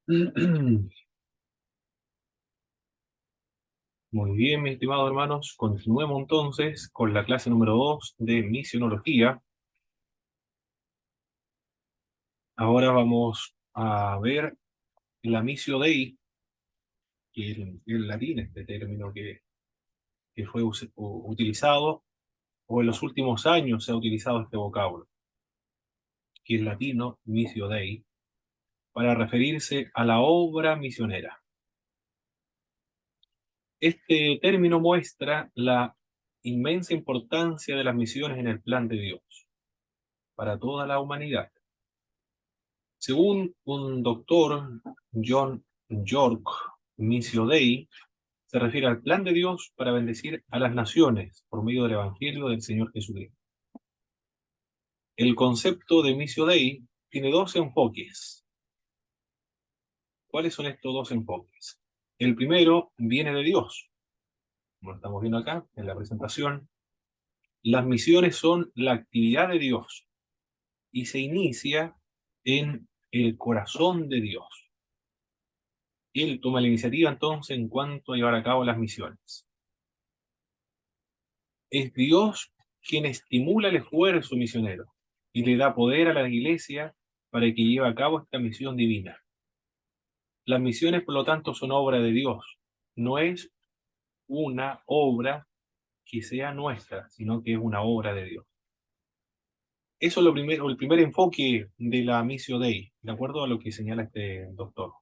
Muy bien, mis estimados hermanos, continuemos entonces con la clase número 2 de misionología. Ahora vamos a ver la missio Dei, que en latín este término que fue utilizado, o en los últimos años se ha utilizado este vocablo, que es latino, missio Dei, para referirse a la obra misionera. Este término muestra la inmensa importancia de las misiones en el plan de Dios para toda la humanidad. Según un doctor, John York, Missio Dei, se refiere al plan de Dios para bendecir a las naciones por medio del Evangelio del Señor Jesucristo. El concepto de Missio Dei tiene dos enfoques. ¿Cuáles son estos dos enfoques? El primero viene de Dios, como lo estamos viendo acá en la presentación. Las misiones son la actividad de Dios y se inicia en el corazón de Dios. Él toma la iniciativa entonces en cuanto a llevar a cabo las misiones. Es Dios quien estimula el esfuerzo misionero y le da poder a la iglesia para que lleve a cabo esta misión divina. Las misiones, por lo tanto, son obra de Dios. No es una obra que sea nuestra, sino que es una obra de Dios. Eso es lo primero, el primer enfoque de la Missio Dei, de acuerdo a lo que señala este doctor.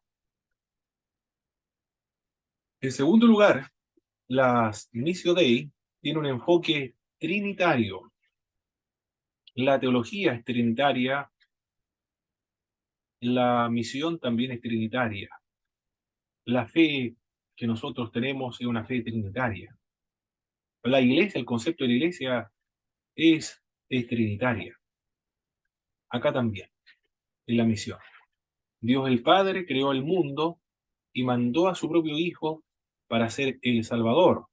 En segundo lugar, la Missio Dei tiene un enfoque trinitario. La teología es trinitaria, la misión también es trinitaria. La fe que nosotros tenemos es una fe trinitaria. La iglesia, el concepto de la iglesia es trinitaria. Acá también, en la misión. Dios el Padre creó el mundo y mandó a su propio Hijo para ser el Salvador.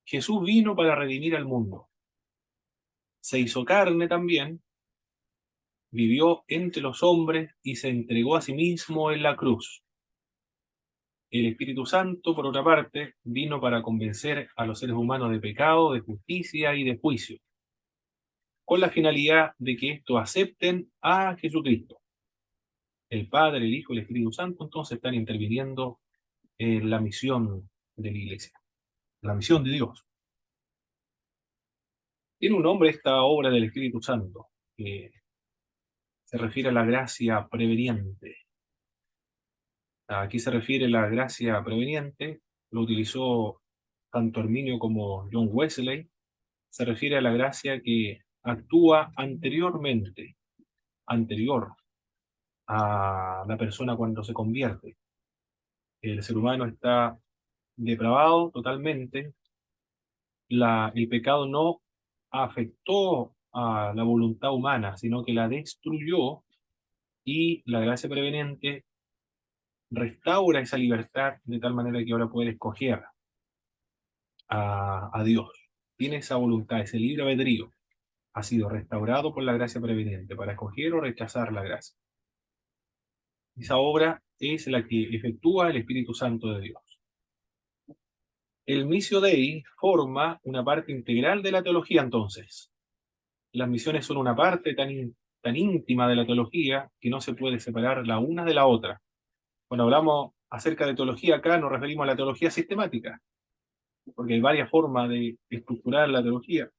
Jesús vino para redimir al mundo. Se hizo carne también, vivió entre los hombres y se entregó a sí mismo en la cruz. El Espíritu Santo, por otra parte, vino para convencer a los seres humanos de pecado, de justicia y de juicio, con la finalidad de que estos acepten a Jesucristo. El Padre, el Hijo y el Espíritu Santo entonces están interviniendo en la misión de la Iglesia, la misión de Dios. Tiene un nombre esta obra del Espíritu Santo, que se refiere a la gracia preveniente. Aquí se refiere a la gracia preveniente, lo utilizó tanto Arminio como John Wesley. Se refiere a la gracia que actúa anteriormente, anterior a la persona cuando se convierte. El ser humano está depravado totalmente, el pecado no afectó a la voluntad humana, sino que la destruyó, y la gracia preveniente restaura esa libertad de tal manera que ahora puede escoger a Dios. Tiene esa voluntad, ese libre albedrío. Ha sido restaurado por la gracia preveniente para escoger o rechazar la gracia. Esa obra es la que efectúa el Espíritu Santo de Dios. El Missio Dei forma una parte integral de la teología entonces. Las misiones son una parte tan íntima de la teología que no se puede separar la una de la otra. Cuando hablamos acerca de teología acá nos referimos a la teología sistemática, porque hay varias formas de estructurar la teología.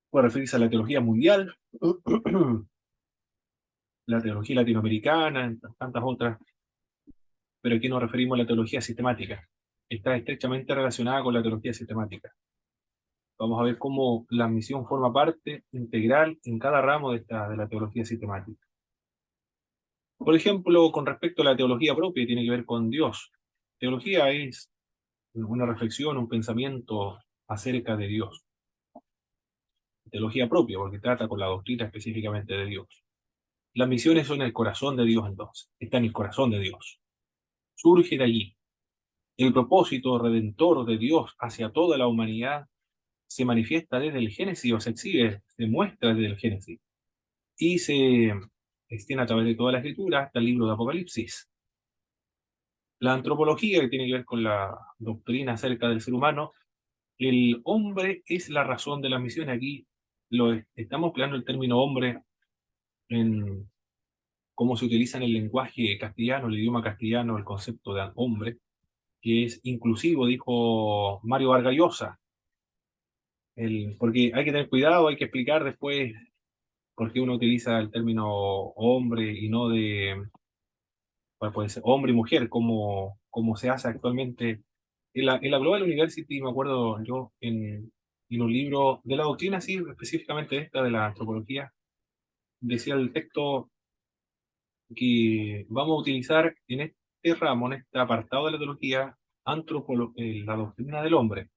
Puede referirse a la teología mundial, la teología latinoamericana, entre tantas otras, pero aquí nos referimos a la teología sistemática. Está estrechamente relacionada con la teología sistemática. Vamos a ver cómo la misión forma parte integral en cada ramo de la teología sistemática. Por ejemplo, con respecto a la teología propia, tiene que ver con Dios. Teología es una reflexión, un pensamiento acerca de Dios. Teología propia, porque trata con la doctrina específicamente de Dios. Las misiones son el corazón de Dios entonces, está en el corazón de Dios. Surge de allí. El propósito redentor de Dios hacia toda la humanidad se manifiesta desde el Génesis, o se exhibe, se muestra desde el Génesis, y se extiende a través de toda la escritura hasta el libro de Apocalipsis. La antropología, que tiene que ver con la doctrina acerca del ser humano, el hombre es la razón de la misión. Aquí estamos empleando el término hombre en cómo se utiliza en el lenguaje castellano, el idioma castellano, el concepto de hombre, que es inclusivo, dijo Mario Vargas Llosa. Porque hay que tener cuidado, hay que explicar después por qué uno utiliza el término hombre y no bueno, puede ser hombre y mujer, como se hace actualmente. En la Global University, me acuerdo yo, en un libro de la doctrina, sí, específicamente esta de la antropología, decía el texto que vamos a utilizar en este ramo, en este apartado de la teología, la doctrina del hombre,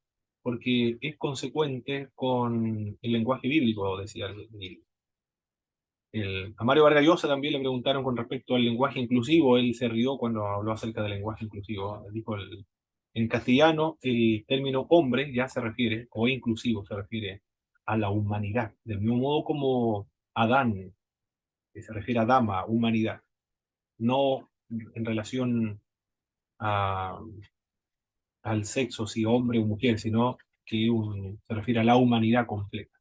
porque es consecuente con el lenguaje bíblico, decía a Mario Vargas Llosa también le preguntaron con respecto al lenguaje inclusivo. Él se rió cuando habló acerca del lenguaje inclusivo. Dijo, en castellano, el término hombre ya se refiere, o inclusivo se refiere a la humanidad, del mismo modo como Adán, que se refiere a dama, humanidad, no en relación a, al sexo, si hombre o mujer, sino que se refiere a la humanidad completa.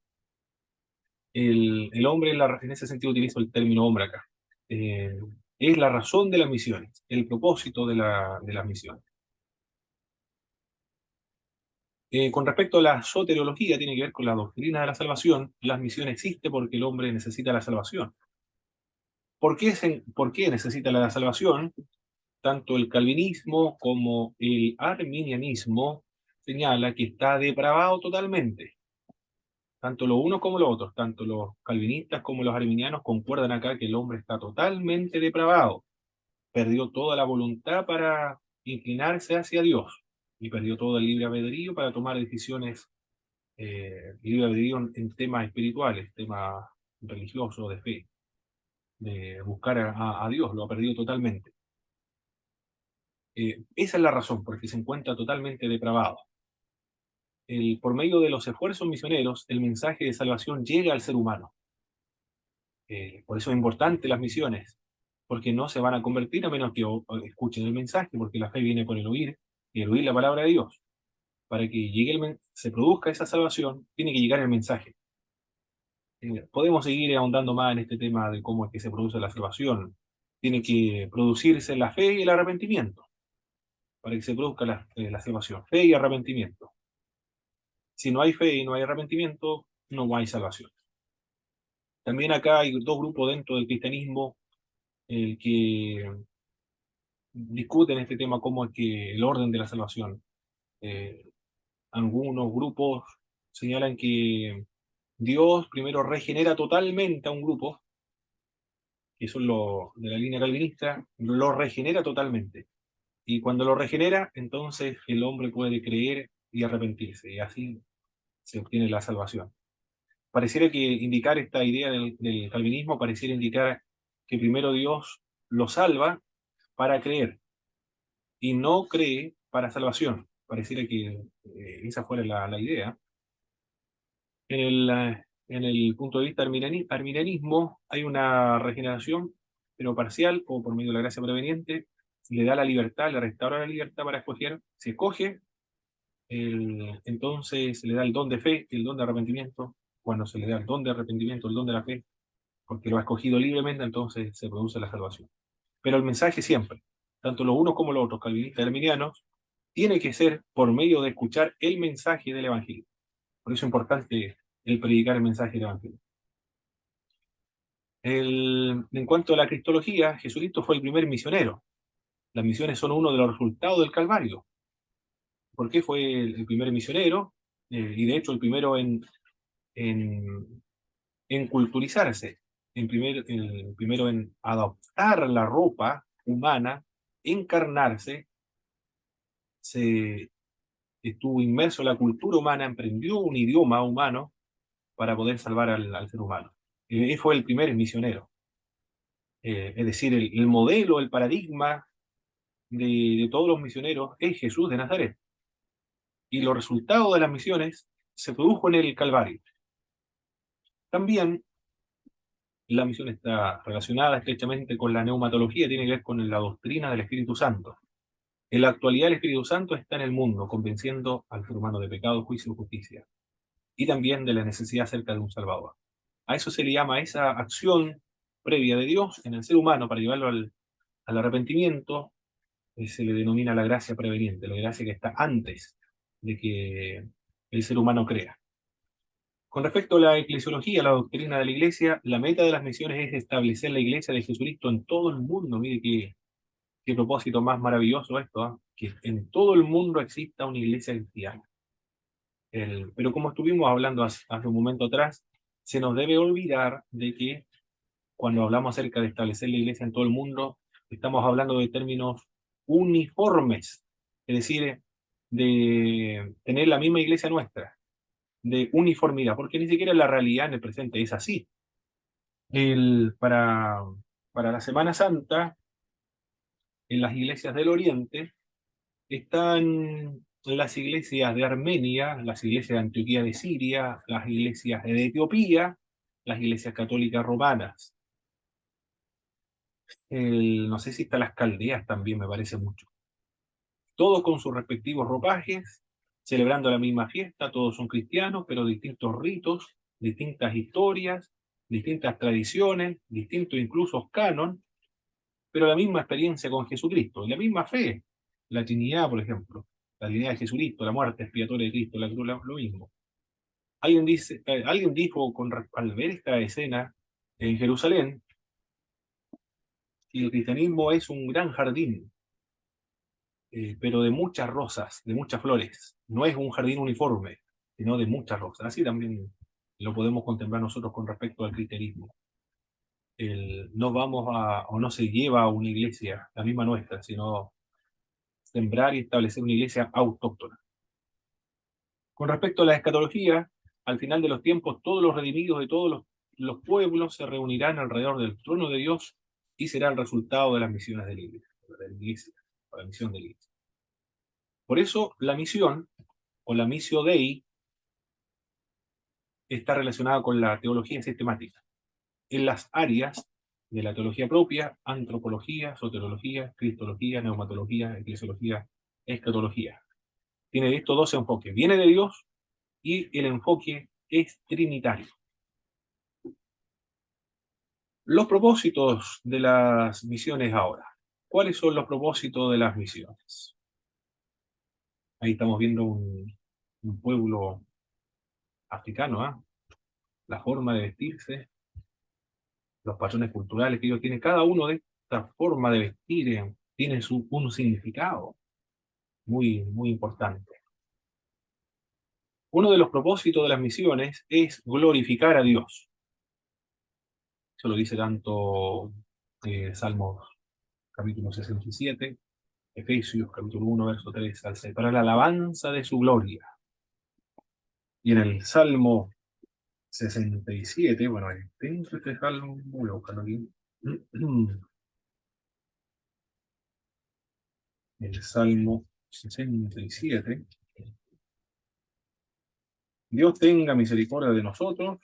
El hombre, en ese sentido, utilizo el término hombre acá. Eh, es la razón de las misiones, el propósito de las misiones. Con respecto a la soteriología, tiene que ver con la doctrina de la salvación. La misión existe porque el hombre necesita la salvación. ¿Por qué necesita la salvación? Tanto el calvinismo como el arminianismo señala que está depravado totalmente. Tanto lo uno como lo otro, tanto los calvinistas como los arminianos concuerdan acá que el hombre está totalmente depravado. Perdió toda la voluntad para inclinarse hacia Dios y perdió todo el libre albedrío para tomar decisiones, libre albedrío en temas espirituales, temas religiosos, de fe, de buscar a Dios, lo ha perdido totalmente. Esa es la razón, porque se encuentra totalmente depravado. Por medio de los esfuerzos misioneros, el mensaje de salvación llega al ser humano. Por eso es importante las misiones, porque no se van a convertir a menos que escuchen el mensaje, porque la fe viene por el oír, y el oír la palabra de Dios. Para que se produzca esa salvación, tiene que llegar el mensaje. Podemos seguir ahondando más en este tema de cómo es que se produce la salvación. Tiene que producirse la fe y el arrepentimiento, para que se produzca la salvación. Fe y arrepentimiento. Si no hay fe y no hay arrepentimiento, no hay salvación. También acá hay dos grupos dentro del cristianismo el que discuten este tema, cómo es que el orden de la salvación. Eh, Algunos grupos señalan que Dios primero regenera totalmente a un grupo, que son los de la línea calvinista, lo regenera totalmente. Y cuando lo regenera, entonces el hombre puede creer y arrepentirse, y así se obtiene la salvación. Pareciera que indicar esta idea del calvinismo, pareciera indicar que primero Dios lo salva para creer, y no cree para salvación. Pareciera que esa fuera la idea. En el punto de vista arminianismo hay una regeneración, pero parcial o por medio de la gracia preveniente. Le da la libertad, le restaura la libertad para escoger. Si escoge, entonces se le da el don de fe y el don de arrepentimiento. Cuando se le da el don de arrepentimiento, el don de la fe, porque lo ha escogido libremente, entonces se produce la salvación. Pero el mensaje siempre, tanto los unos como los otros, calvinistas y arminianos, tiene que ser por medio de escuchar el mensaje del Evangelio. Por eso es importante el predicar el mensaje del Evangelio. En cuanto a la cristología, Jesucristo fue el primer misionero. Las misiones son uno de los resultados del Calvario. ¿Por qué fue el primer misionero? Y de hecho el primero en, en culturizarse, el primero en adoptar la ropa humana, encarnarse, se estuvo inmerso en la cultura humana, emprendió un idioma humano para poder salvar al ser humano. Él fue el primer misionero. Es decir, el modelo, el paradigma de todos los misioneros es Jesús de Nazaret. Y los resultados de las misiones se produjo en el Calvario. También La misión está relacionada estrechamente con la neumatología, tiene que ver con la doctrina del Espíritu Santo. En la actualidad el Espíritu Santo está en el mundo, convenciendo al ser humano de pecado, juicio y justicia, y también de la necesidad acerca de un Salvador. A eso se le llama esa acción previa de Dios en el ser humano para llevarlo al arrepentimiento, se le denomina la gracia preveniente, la gracia que está antes de que el ser humano crea. Con respecto a la eclesiología, la doctrina de la iglesia, la meta de las misiones es establecer la iglesia de Jesucristo en todo el mundo. Mire qué propósito más maravilloso esto, ¿ah? Que en todo el mundo exista una iglesia cristiana. Pero como estuvimos hablando hace un momento atrás, se nos debe olvidar de que cuando hablamos acerca de establecer la iglesia en todo el mundo, estamos hablando de términos uniformes, es decir, de tener la misma iglesia nuestra, de uniformidad, porque ni siquiera la realidad en el presente es así. Para la Semana Santa, en las iglesias del Oriente, están las iglesias de Armenia, las iglesias de Antioquía de Siria, las iglesias de Etiopía, las iglesias católicas romanas. No sé si están las caldeas también, me parece mucho. Todos con sus respectivos ropajes, celebrando la misma fiesta, todos son cristianos, pero distintos ritos, distintas historias, distintas tradiciones, distintos incluso canon, pero la misma experiencia con Jesucristo, y la misma fe, la Trinidad, por ejemplo, la Trinidad de Jesucristo, la muerte expiatoria de Cristo, la cruz, lo mismo. Alguien dijo al ver esta escena en Jerusalén, que el cristianismo es un gran jardín, pero de muchas rosas, de muchas flores. No es un jardín uniforme, sino de muchas rosas. Así también lo podemos contemplar nosotros con respecto al cristianismo. No vamos o no se lleva a una iglesia, la misma nuestra, sino sembrar y establecer una iglesia autóctona. Con respecto a la escatología, al final de los tiempos, todos los redimidos de todos los pueblos se reunirán alrededor del trono de Dios y será el resultado de las misiones de la iglesia, o la misión de la iglesia. Por eso, la misión, o la missio Dei, está relacionada con la teología sistemática, en las áreas de la teología propia, antropología, soteriología, cristología, neumatología, eclesiología, escatología. Tiene de estos dos enfoques. Viene de Dios y el enfoque es trinitario. Los propósitos de las misiones ahora. ¿Cuáles son los propósitos de las misiones? Ahí estamos viendo un pueblo africano, ¿eh? La forma de vestirse, los patrones culturales que ellos tienen. Cada uno de estas formas de vestir tiene un significado muy importante. Uno de los propósitos de las misiones es glorificar a Dios. Eso lo dice tanto Salmos capítulo 67, Efesios capítulo 1, verso 3 al 6, para la alabanza de su gloria. Y en el Salmo 67, bueno, tengo este salmo, voy a buscarlo aquí. El Salmo 67. Dios tenga misericordia de nosotros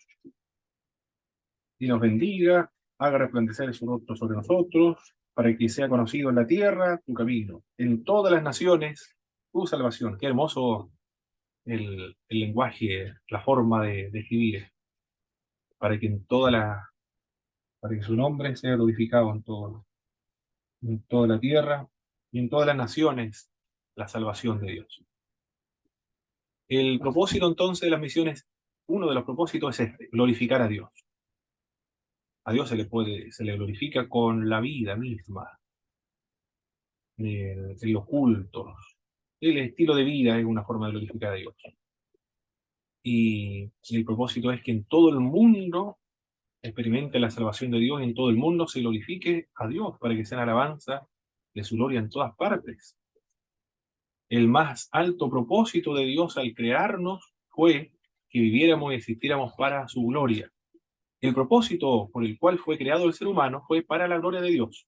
y nos bendiga, haga resplandecer su rostro sobre nosotros, para que sea conocido en la tierra tu camino, en todas las naciones tu salvación. Qué hermoso el lenguaje, la forma de escribir, para que para que su nombre sea glorificado en toda la tierra y en todas las naciones, la salvación de Dios. El propósito entonces de las misiones, uno de los propósitos es este, glorificar a Dios. A Dios se le glorifica con la vida misma, en los cultos. El estilo de vida es una forma de glorificar a Dios. Y el propósito es que en todo el mundo experimente la salvación de Dios, en todo el mundo se glorifique a Dios para que sea alabanza de su gloria en todas partes. El más alto propósito de Dios al crearnos fue que viviéramos y existiéramos para su gloria. El propósito por el cual fue creado el ser humano fue para la gloria de Dios,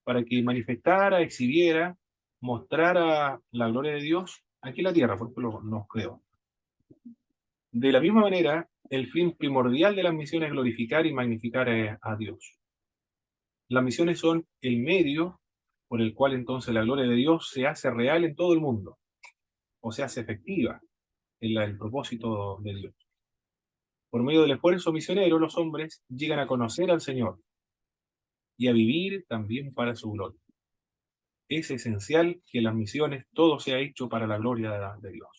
para que manifestara, exhibiera, mostrara la gloria de Dios aquí en la tierra, por eso nos creó. De la misma manera, el fin primordial de las misiones es glorificar y magnificar a Dios. Las misiones son el medio por el cual entonces la gloria de Dios se hace real en todo el mundo, o se hace efectiva en el propósito de Dios. Por medio del esfuerzo misionero, los hombres llegan a conocer al Señor y a vivir también para su gloria. Es esencial que en las misiones todo sea hecho para la gloria de Dios.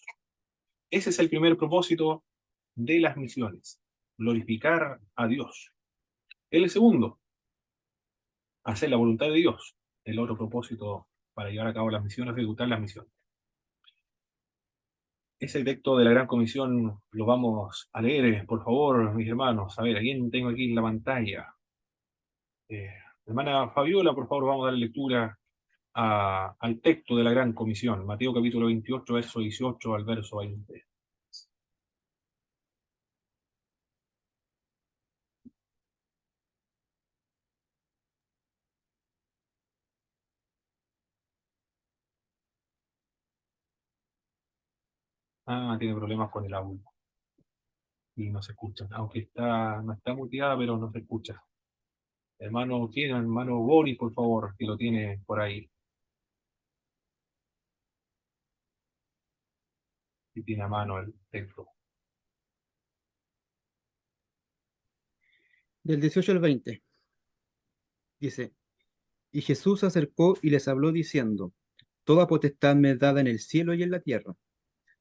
Ese es el primer propósito de las misiones, glorificar a Dios. El segundo, hacer la voluntad de Dios. El otro propósito para llevar a cabo las misiones, ejecutar las misiones. Ese texto de la Gran Comisión lo vamos a leer, por favor, mis hermanos. A ver, ¿a quién tengo aquí en la pantalla? Eh, Hermana Fabiola, por favor, vamos a darle lectura al texto de la Gran Comisión. Mateo capítulo 28, verso 18 al verso 20. Ah, tiene problemas con el audio y no se escucha. Aunque no está muteada, pero no se escucha. Hermano, ¿quién? Hermano Boris, por favor, que lo tiene por ahí, si tiene a mano el texto. Del 18 al 20, dice, y Jesús se acercó y les habló diciendo, Toda potestad me es dada en el cielo y en la tierra.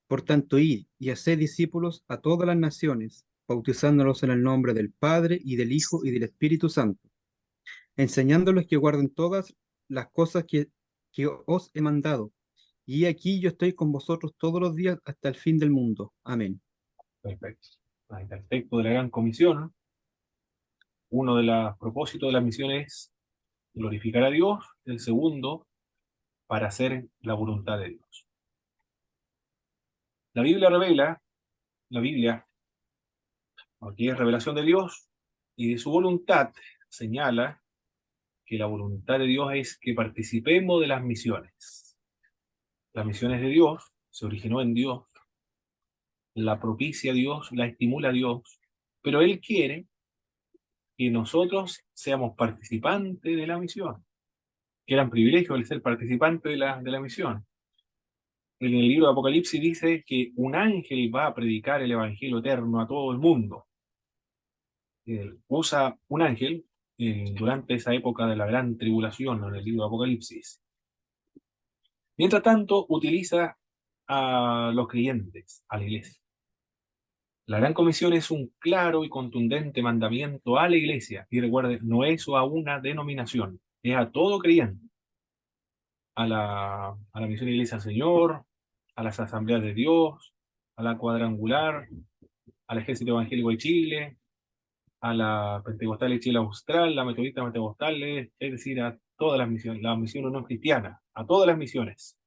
Por tanto, id y haced discípulos a todas las naciones, bautizándolos en el nombre del Padre y del Hijo y del Espíritu Santo, enseñándoles que guarden todas las cosas que os he mandado. Y aquí yo estoy con vosotros todos los días hasta el fin del mundo. Amén. Perfecto. Ahí está el texto de la Gran Comisión. Uno de los propósitos de la misión es glorificar a Dios. El segundo, para hacer la voluntad de Dios. La Biblia revela, la Biblia, aquí es revelación de Dios, y de su voluntad señala que la voluntad de Dios es que participemos de las misiones. Las misiones de Dios se originó en Dios, la propicia Dios, la estimula Dios, pero Él quiere que nosotros seamos participantes de la misión, que eran privilegio el ser participante de la misión. En el libro de Apocalipsis dice que un ángel va a predicar el evangelio eterno a todo el mundo. Usa un ángel durante esa época de la gran tribulación en el libro de Apocalipsis. Mientras tanto, utiliza a los creyentes, a la iglesia. La Gran Comisión es un claro y contundente mandamiento a la iglesia. Y recuerde, no es a una denominación, es a todo creyente. A la misión Iglesia del Señor, a las Asambleas de Dios, a la Cuadrangular, al Ejército Evangélico de Chile, a la Pentecostal de Chile Austral, la Metodista Pentecostal, es decir, a todas las misiones no cristianas, a todas las misiones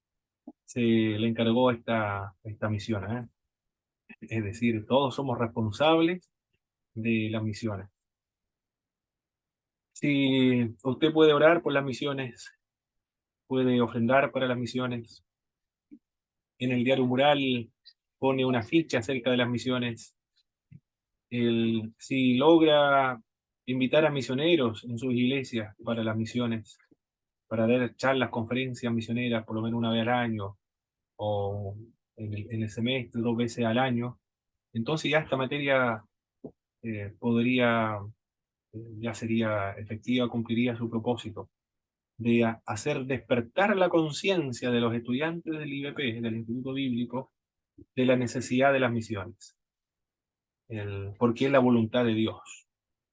se le encargó esta misión, ¿eh? Es decir, todos somos responsables de las misiones. Si usted puede orar por las misiones, puede ofrendar para las misiones, en el diario mural pone una ficha acerca de las misiones. Si logra invitar a misioneros en sus iglesias para las misiones, para dar charlas, conferencias misioneras por lo menos una vez al año o en el semestre, 2 veces al año, entonces ya esta materia podría, ya sería efectiva, cumpliría su propósito de hacer despertar la conciencia de los estudiantes del IBP, del Instituto Bíblico, de la necesidad de las misiones, porque es la voluntad de Dios.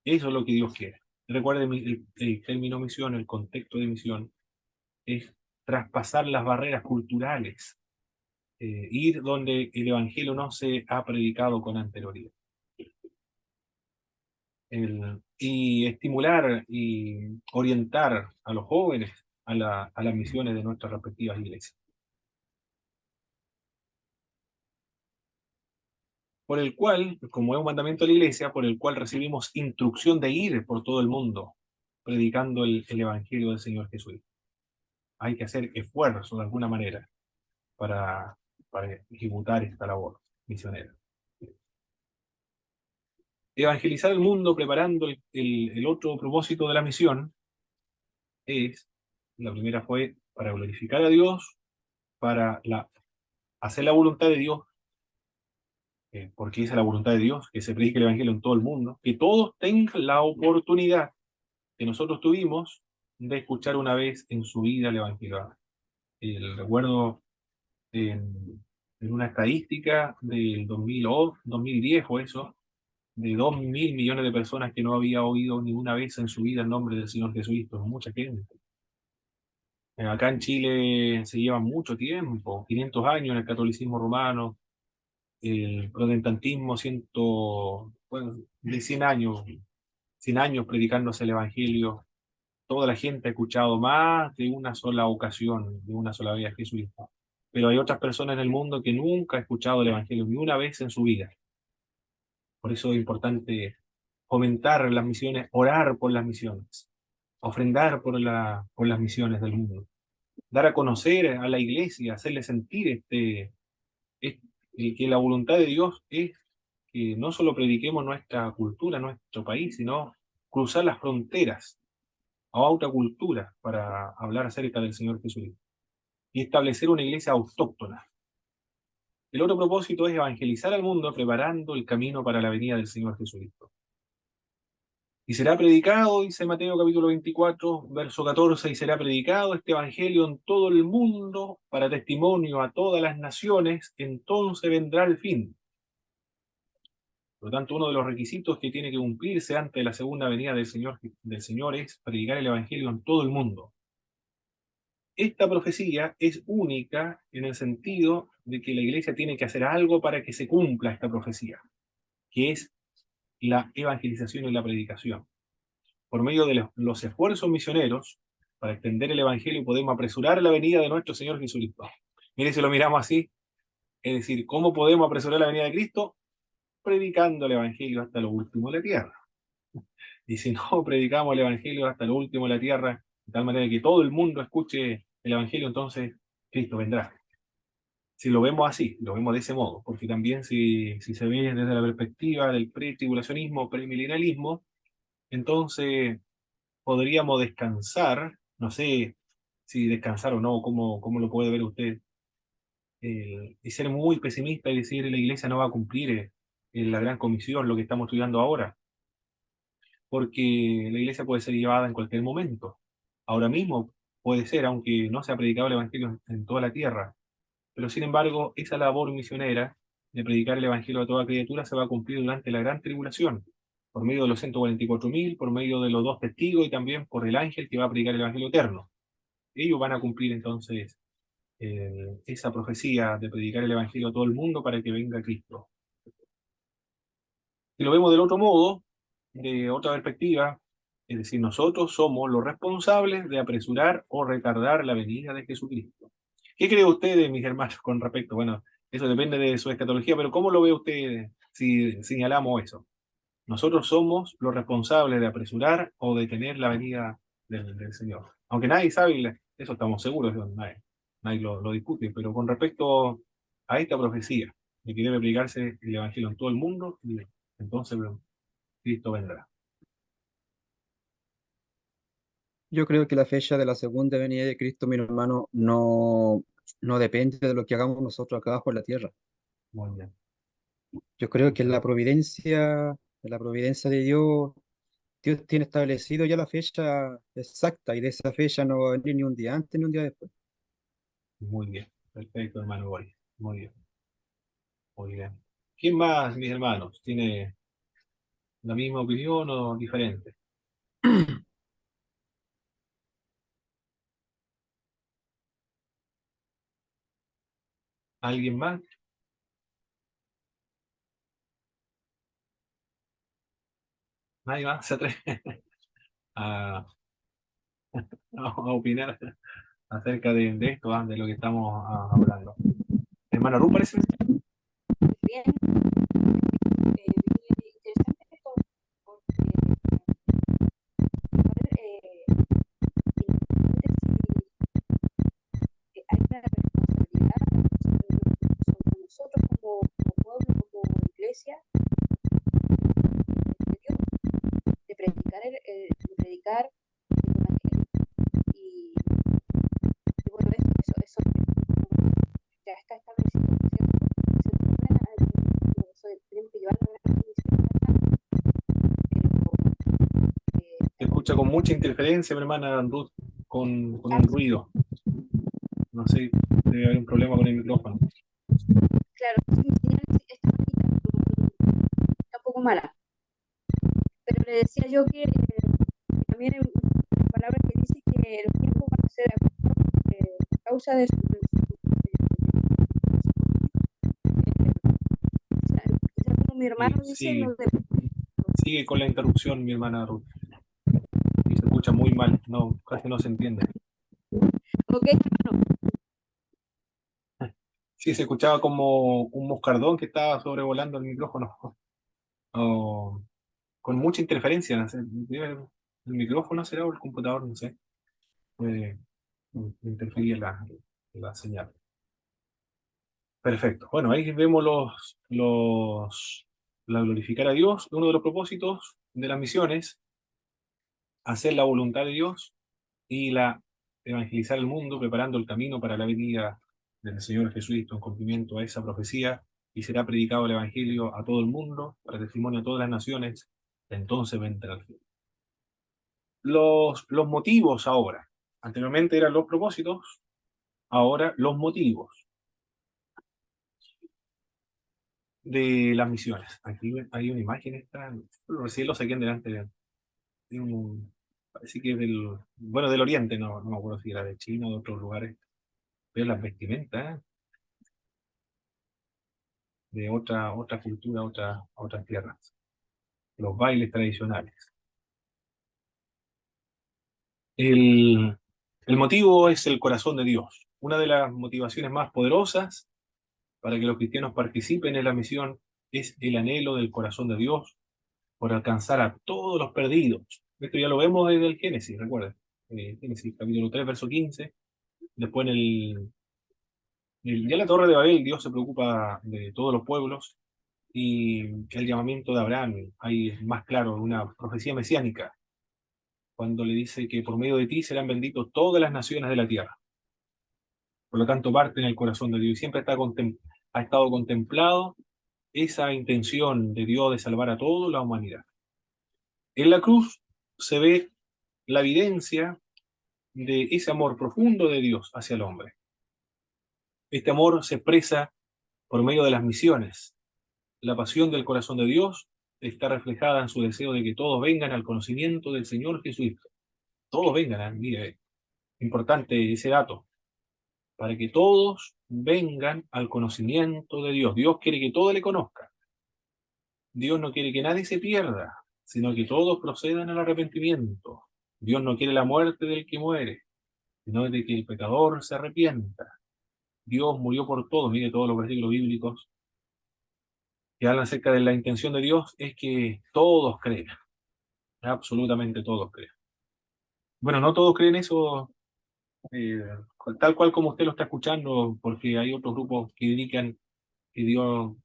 Eso es lo que Dios quiere. Recuerden el término misión, el contexto de misión, es traspasar las barreras culturales, ir donde el Evangelio no se ha predicado con anterioridad. Y estimular y orientar a los jóvenes a las misiones de nuestras respectivas iglesias. Por el cual, como es un mandamiento de la iglesia, por el cual recibimos instrucción de ir por todo el mundo predicando el Evangelio del Señor Jesús. Hay que hacer esfuerzo de alguna manera para, para ejecutar esta labor misionera. Evangelizar el mundo preparando el otro propósito de la misión es, la primera fue para glorificar a Dios, para hacer la voluntad de Dios, porque esa es la voluntad de Dios, que se predique el Evangelio en todo el mundo, que todos tengan la oportunidad que nosotros tuvimos de escuchar una vez en su vida el Evangelio. Recuerdo en una estadística del 2000 o 2010 o eso, de 2.000 millones de personas que no había oído ninguna vez en su vida el nombre del Señor Jesucristo. Mucha gente. Acá en Chile se lleva mucho tiempo, 500 años en el catolicismo romano, el protestantismo, bueno, de 100 años predicándose el Evangelio. Toda la gente ha escuchado más de una sola ocasión, de una sola vez a Jesucristo. Pero hay otras personas en el mundo que nunca han escuchado el Evangelio ni una vez en su vida. Por eso es importante fomentar las misiones, orar por las misiones, ofrendar por las misiones del mundo, dar a conocer a la iglesia, hacerle sentir que la voluntad de Dios es que no solo prediquemos nuestra cultura, nuestro país, sino cruzar las fronteras a otra cultura para hablar acerca del Señor Jesucristo y establecer una iglesia autóctona. El otro propósito es evangelizar al mundo preparando el camino para la venida del Señor Jesucristo. Y será predicado, dice Mateo capítulo 24, verso 14, y será predicado este evangelio en todo el mundo para testimonio a todas las naciones, entonces vendrá el fin. Por lo tanto, uno de los requisitos que tiene que cumplirse antes de la segunda venida del Señor es predicar el evangelio en todo el mundo. Esta profecía es única en el sentido de que la iglesia tiene que hacer algo para que se cumpla esta profecía, que es la evangelización y la predicación. Por medio de los esfuerzos misioneros, para extender el Evangelio, podemos apresurar la venida de nuestro Señor Jesucristo. Mire, si lo miramos así, es decir, ¿cómo podemos apresurar la venida de Cristo? Predicando el Evangelio hasta lo último de la tierra. Y si no predicamos el Evangelio hasta lo último de la tierra, de tal manera que todo el mundo escuche el Evangelio, entonces Cristo vendrá. Si lo vemos así, lo vemos de ese modo, porque también si se ve desde la perspectiva del pre-tribulacionismo, premilenialismo, entonces podríamos descansar, no sé si descansar o no, cómo lo puede ver usted, y ser muy pesimista y decir la iglesia no va a cumplir la gran comisión, lo que estamos estudiando ahora, porque la iglesia puede ser llevada en cualquier momento. Ahora mismo puede ser, aunque no se ha predicado el evangelio en toda la tierra, pero sin embargo esa labor misionera de predicar el evangelio a toda criatura se va a cumplir durante la gran tribulación, por medio de los 144.000, por medio de los dos testigos y también por el ángel que va a predicar el evangelio eterno. Ellos van a cumplir entonces esa profecía de predicar el evangelio a todo el mundo para que venga Cristo. Si lo vemos del otro modo, de otra perspectiva, es decir, nosotros somos los responsables de apresurar o retardar la venida de Jesucristo. ¿Qué cree usted, mis hermanos, con respecto? Bueno, eso depende de su escatología, pero ¿cómo lo ve usted si señalamos eso? Nosotros somos los responsables de apresurar o detener la venida del Señor. Aunque nadie sabe, eso estamos seguros, eso nadie lo discute, pero con respecto a esta profecía de que debe predicarse el Evangelio en todo el mundo, entonces Cristo vendrá. Yo creo que la fecha de la segunda venida de Cristo, mi hermano, no depende de lo que hagamos nosotros acá abajo en la tierra. Muy bien. Yo creo que la providencia de Dios, Dios tiene establecido ya la fecha exacta y de esa fecha no va a venir ni un día antes ni un día después. Muy bien. Perfecto, hermano Boris. Muy bien. Muy bien. ¿Quién más, mis hermanos? ¿Tiene la misma opinión o diferente? ¿Alguien más? ¿Nadie más se atreve a, a opinar acerca de esto, de lo que estamos hablando? Hermana Ruth, parece. Bien, interesante esto, porque hay una responsabilidad sobre nosotros como pueblo, como iglesia, mucha interferencia, mi hermana Ruth, con un ruido. No sé, debe haber un problema con el micrófono. Claro, sí, mi señal está bajita, está un poco mala. Pero le decía yo que también hay palabras que dice que los tiempos van a ser acortados a causa de quizá como mi hermano Sí, dice, no de... sigue con la interrupción, mi hermana Ruth. Y se escucha muy mal, no, casi no se entiende. Ok, hermano, Sí, se escuchaba como un moscardón que estaba sobrevolando el micrófono. O con mucha interferencia, no sé, el micrófono será o el computador, no sé. Puede interferir la señal. Perfecto. Bueno, ahí vemos la glorificar a Dios. Uno de los propósitos de las misiones, hacer la voluntad de Dios y la evangelizar el mundo, preparando el camino para la venida del Señor Jesucristo en cumplimiento a esa profecía, y será predicado el Evangelio a todo el mundo, para testimonio a todas las naciones, entonces vendrá el fin. Los motivos ahora. Anteriormente eran los propósitos, ahora los motivos de las misiones. Aquí hay una imagen, recién lo saqué delante de un, parece que es bueno, del Oriente, no me acuerdo si era de China o de otros lugares, pero las vestimentas de otra cultura, otras tierras, los bailes tradicionales. El, el motivo es el corazón de Dios. Una de las motivaciones más poderosas para que los cristianos participen en la misión es el anhelo del corazón de Dios por alcanzar a todos los perdidos. Esto ya lo vemos desde el Génesis, recuerden. Génesis capítulo 3, verso 15. Después ya en la Torre de Babel, Dios se preocupa de todos los pueblos, y el llamamiento de Abraham, ahí es más claro, una profecía mesiánica, cuando le dice que por medio de ti serán benditos todas las naciones de la tierra. Por lo tanto, parte en el corazón de Dios. Y siempre ha estado contemplado esa intención de Dios de salvar a toda la humanidad. En la cruz se ve la evidencia de ese amor profundo de Dios hacia el hombre. Este amor se expresa por medio de las misiones. La pasión del corazón de Dios está reflejada en su deseo de que todos vengan al conocimiento del Señor Jesucristo. Todos vengan, mire, importante ese dato, para que todos vengan al conocimiento de Dios. Dios quiere que todos le conozcan. Dios no quiere que nadie se pierda, sino que todos procedan al arrepentimiento. Dios no quiere la muerte del que muere, sino de que el pecador se arrepienta. Dios murió por todos. Mire, todos los versículos bíblicos que hablan acerca de la intención de Dios es que todos crean, absolutamente todos crean. Bueno, no todos creen eso eh, tal cual como usted lo está escuchando, porque hay otros grupos que indican que Dios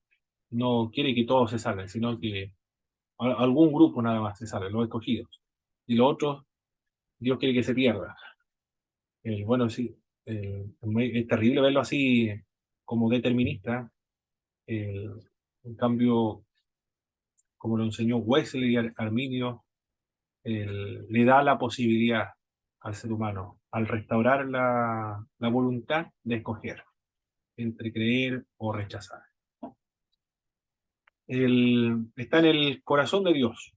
no quiere que todos se salven, sino que algún grupo nada más se salve, los escogidos. Y los otros, Dios quiere que se pierda. Bueno, sí, es terrible verlo así como determinista. Eh, en cambio, como lo enseñó Wesley y Arminio, le da la posibilidad al ser humano, al restaurar la voluntad de escoger entre creer o rechazar. Está en el corazón de Dios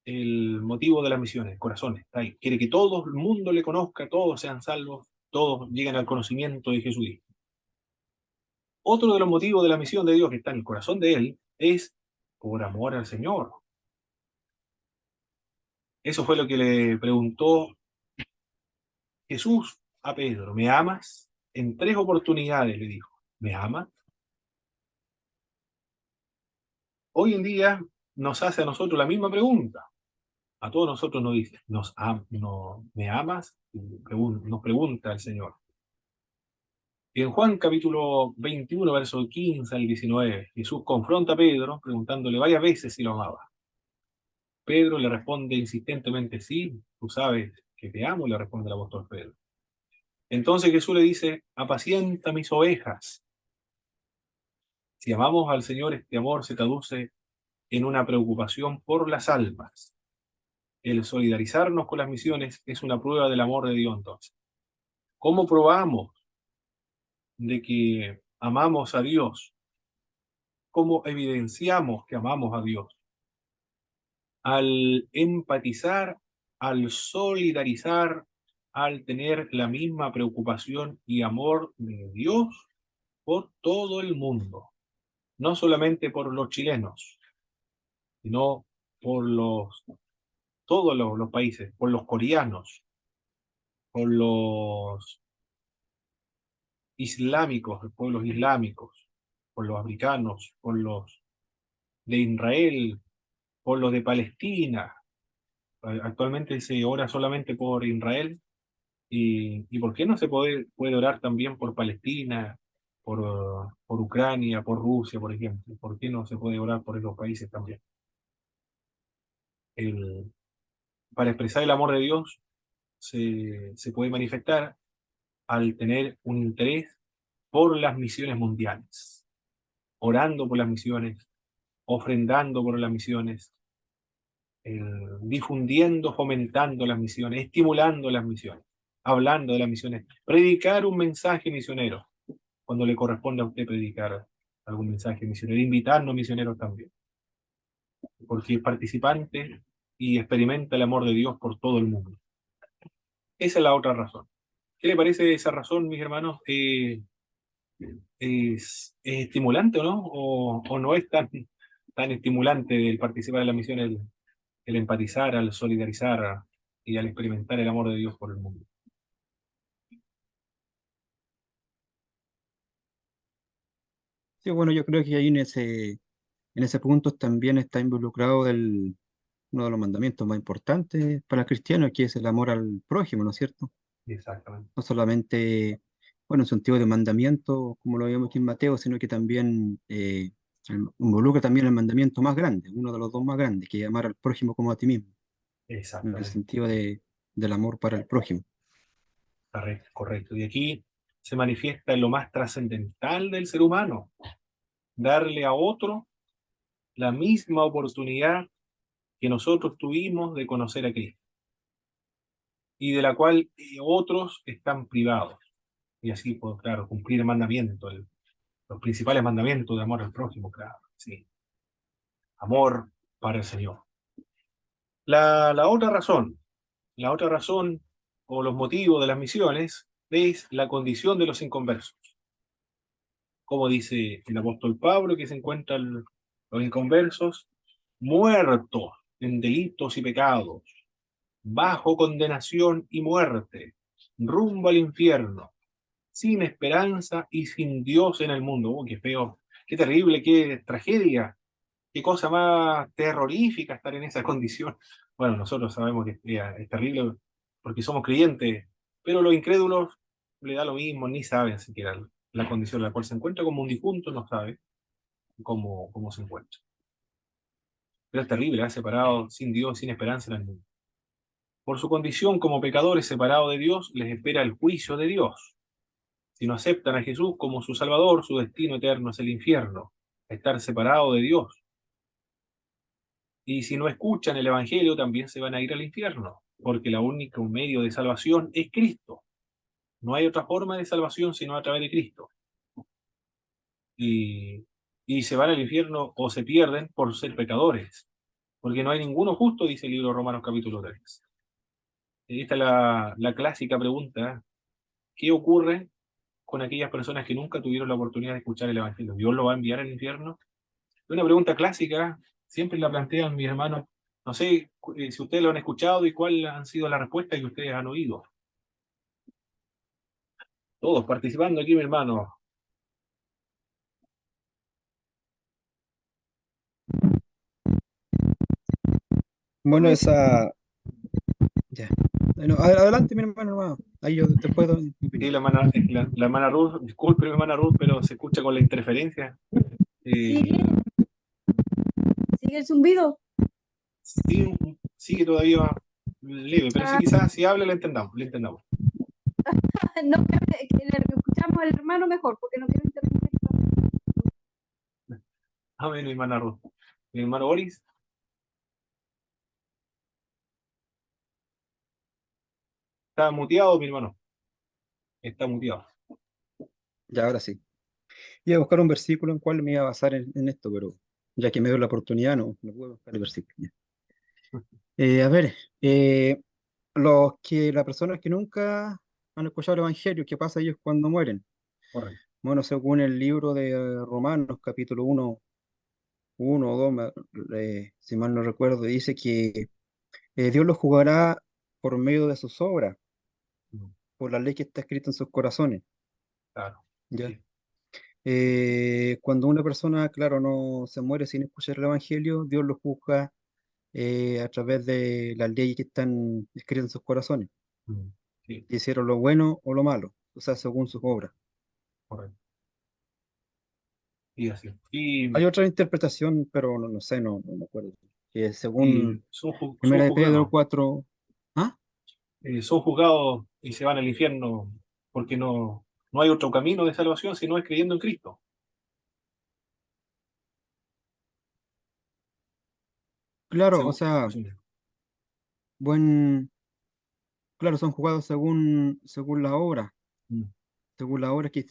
el motivo de las misiones, corazón, está ahí. Quiere que todo el mundo le conozca, todos sean salvos, todos lleguen al conocimiento de Jesucristo. Otro de los motivos de la misión de Dios que está en el corazón de Él es por amor al Señor. Eso fue lo que le preguntó Jesús a Pedro. ¿Me amas? En 3 oportunidades le dijo. ¿Me amas? Hoy en día nos hace a nosotros la misma pregunta. A todos nosotros nos dice, ¿me amas? Nos pregunta el Señor. Y en Juan capítulo 21, verso 15 al 19, Jesús confronta a Pedro preguntándole varias veces si lo amaba. Pedro le responde insistentemente, sí, tú sabes que te amo, le responde el apóstol Pedro. Entonces Jesús le dice, apacienta mis ovejas. Si amamos al Señor, este amor se traduce en una preocupación por las almas. el solidarizarnos con las misiones es una prueba del amor de Dios entonces. ¿Cómo probamos de que amamos a Dios? ¿Cómo evidenciamos que amamos a Dios? Al empatizar, al solidarizar, al tener la misma preocupación y amor de Dios por todo el mundo, no solamente por los chilenos, sino por todos los países, por los coreanos, por los islámicos, los pueblos islámicos, por los africanos, por los de Israel, por los de Palestina. Actualmente se ora solamente por Israel. ¿Y por qué no se puede orar también por Palestina, por Ucrania, por Rusia, por ejemplo? ¿Por qué no se puede orar por esos países también? El, para expresar el amor de Dios se puede manifestar al tener un interés por las misiones mundiales, orando por las misiones, ofrendando por las misiones, difundiendo, fomentando las misiones, estimulando las misiones, hablando de las misiones, predicar un mensaje misionero, cuando le corresponde a usted predicar algún mensaje misionero, invitarnos misioneros también, porque es participante y experimenta el amor de Dios por todo el mundo. Esa es la otra razón. ¿Qué le parece esa razón, mis hermanos? ¿Es estimulante o no? ¿O no es tan estimulante el participar en la misión, el empatizar, al solidarizar y al experimentar el amor de Dios por el mundo? Sí, bueno, yo creo que ahí en ese punto también está involucrado uno de los mandamientos más importantes para el cristiano, que es el amor al prójimo, ¿no es cierto? Exactamente. No solamente, bueno, en sentido de mandamiento, como lo vemos aquí en Mateo, sino que también involucra también el mandamiento más grande, uno de los dos más grandes, que es amar al prójimo como a ti mismo, en el Exactamente. sentido del amor para el prójimo. Correcto, correcto. Y aquí se manifiesta en lo más trascendental del ser humano, darle a otro la misma oportunidad que nosotros tuvimos de conocer a Cristo y de la cual otros están privados. Y así, pues, claro, cumplir el mandamiento, los principales mandamientos de amor al prójimo, claro, sí. Amor para el Señor. La la otra razón o los motivos de las misiones es la condición de los inconversos. Como dice el apóstol Pablo, que se encuentran los inconversos muertos en delitos y pecados, bajo condenación y muerte, rumbo al infierno, sin esperanza y sin Dios en el mundo. Oh, qué feo, qué terrible, qué tragedia, qué cosa más terrorífica estar en esa condición. Bueno, nosotros sabemos que es terrible porque somos creyentes, pero los incrédulos le da lo mismo, ni saben siquiera la condición en la cual se encuentra, como un difunto no sabe cómo se encuentra. Pero es terrible, separado sin Dios, sin esperanza en el mundo. Por su condición como pecadores separados de Dios, les espera el juicio de Dios. Si no aceptan a Jesús como su Salvador, su destino eterno es el infierno, estar separado de Dios. Y si no escuchan el Evangelio, también se van a ir al infierno, porque la única medio de salvación es Cristo. No hay otra forma de salvación sino a través de Cristo. Y, y se van al infierno o se pierden por ser pecadores, porque no hay ninguno justo, dice el libro de Romanos capítulo 3. Esta es la clásica pregunta: ¿qué ocurre con aquellas personas que nunca tuvieron la oportunidad de escuchar el Evangelio? ¿Dios lo va a enviar al infierno? Es una pregunta clásica, siempre la plantean mis hermanos. No sé si ustedes lo han escuchado y cuáles han sido las respuestas que ustedes han oído. Todos participando aquí, mi hermano. Bueno, ya. Bueno, adelante, mi hermano. Ahí yo después doy mi Sí, opinión. la hermana Ruth, disculpe, mi hermana Ruth, pero se escucha con la interferencia. ¿Sigue, Eh, sigue el zumbido? sí, sigue todavía leve, pero sí Ah, quizás si habla le entendamos, le entendamos. no, que le escuchamos al hermano mejor, porque no quiero interrumpir. A ver, mi hermana Ruth. Mi hermano Boris. Está muteado, mi hermano. Está muteado. Ya, ahora sí. Iba a buscar un versículo en cual me iba a basar en esto, pero ya que me dio la oportunidad, no puedo buscar el versículo. Ya. A ver, eh, las personas que nunca han escuchado el Evangelio, ¿qué pasa a ellos cuando mueren? Correcto. Bueno, según el libro de Romanos, capítulo 1 o 2, si mal no recuerdo, dice que Dios los juzgará por medio de sus obras, Mm, por la ley que está escrita en sus corazones. claro. ¿Ya? Sí. Cuando una persona, claro, no se muere sin escuchar el Evangelio, Dios lo juzga a través de las leyes que están escritas en sus corazones. Mm, sí, Si hicieron lo bueno o lo malo, o sea, según sus obras. correcto. Y así. Y, Hay otra interpretación, pero no sé, no me acuerdo. Que y según son Primera de Pedro juzgados. 4. ¿Ah? Son juzgados y se van al infierno porque no hay otro camino de salvación si no es creyendo en Cristo. Claro, o Según, sea, sí. buen, claro, son juzgados según la obra, Mm,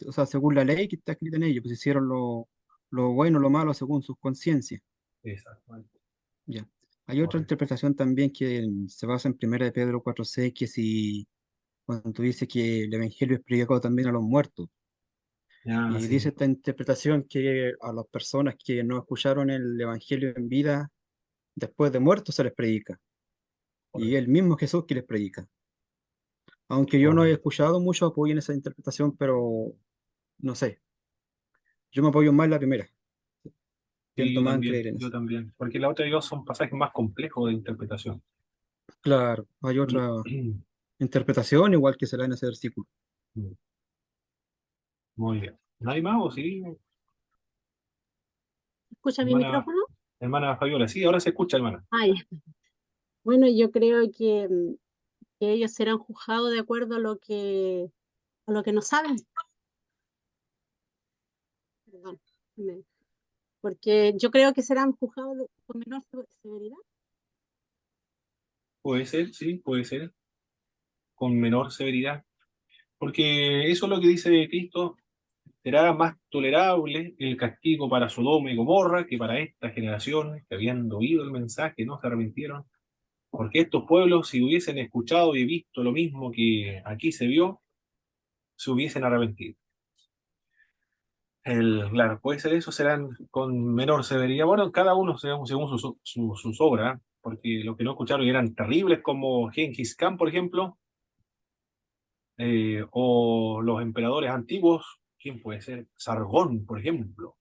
o sea, según la ley que está escrita en ellos, pues hicieron lo bueno, lo malo, según sus conciencias. exactamente. Ya. Hay otra Correcto. interpretación también que se basa en Primera de Pedro 4:6, que si cuando tú dices que el Evangelio es predicado también a los muertos. Ya, Y dice sí. esta interpretación que a las personas que no escucharon el Evangelio en vida, después de muertos se les predica. Y Correcto. el mismo Jesús que les predica. Aunque yo no he Correcto. escuchado mucho apoyo en esa interpretación, pero no sé. Yo me apoyo más en la primera. Sí, Tiendo yo más en también, creer en yo eso. también. Porque la otra dos son pasajes más complejos de interpretación. Claro, hay otra interpretación igual que se da en ese versículo. Muy bien. ¿Nadie más o sí? ¿Escucha mi Hermana, micrófono? hermana Fabiola, sí, ahora se escucha, hermana. Ah, ya. Bueno, yo creo que ellos serán juzgados de acuerdo a lo que no saben. Perdón, porque yo creo que serán juzgados con menor severidad. Puede ser, sí, puede ser, con menor severidad. Porque eso es lo que dice Cristo, será más tolerable el castigo para Sodoma y Gomorra que para esta generación que habiendo oído el mensaje no se arrepintieron. Porque estos pueblos, si hubiesen escuchado y visto lo mismo que aquí se vio, se hubiesen arrepentido. Claro, puede ser eso, serán con menor severidad. Bueno, cada uno según sus obras, porque los que no escucharon eran terribles, como Genghis Khan, por ejemplo, o los emperadores antiguos. ¿Quién puede ser? Sargón, por ejemplo,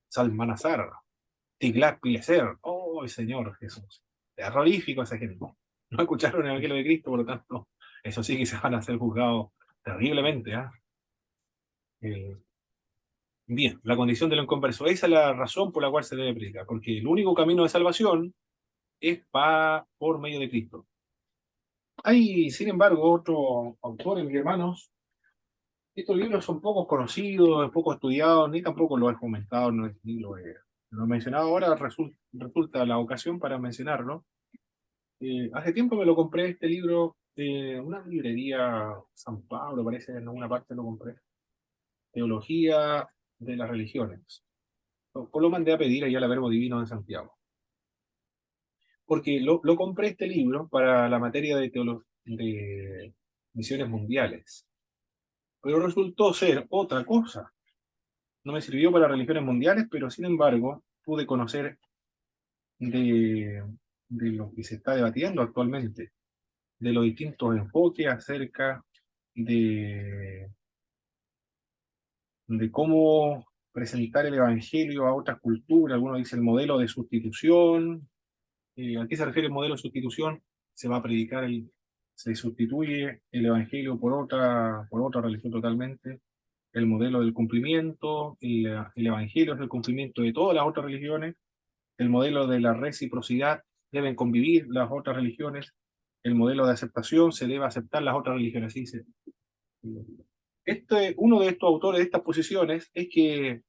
Salmanasar, Tiglat-Pileser. Oh, el Señor Jesús. Terrorífico esa gente. No escucharon el Evangelio de Cristo, por lo tanto, eso sí que se van a ser juzgados terriblemente. ¿Ah? Eh, Bien, la condición de lo inconverso. Esa es la razón por la cual se debe predicar, porque el único camino de salvación es por medio de Cristo. Hay, sin embargo, otros autores, mis hermanos. Estos libros son poco conocidos, poco estudiados, ni tampoco lo he comentado, ni lo he mencionado. Ahora resulta la ocasión para mencionarlo. Hace tiempo me lo compré este libro de una librería San Pablo, parece que en alguna parte lo compré. Teología de las religiones. Lo mandé a pedir allá al Verbo Divino de Santiago. Porque lo compré este libro para la materia de misiones mundiales. Pero resultó ser otra cosa. No me sirvió para religiones mundiales, pero sin embargo pude conocer de, de lo que se está debatiendo actualmente, de los distintos enfoques acerca de, de cómo presentar el Evangelio a otras culturas. Algunos dicen el modelo de sustitución. ¿A qué se refiere el modelo de sustitución? Se va a predicar, se sustituye el Evangelio por otra religión totalmente. El modelo del cumplimiento, el Evangelio es el cumplimiento de todas las otras religiones. El modelo de la reciprocidad, deben convivir las otras religiones. El modelo de aceptación, se debe aceptar las otras religiones. Así dice. Uno de estos autores de estas posiciones es que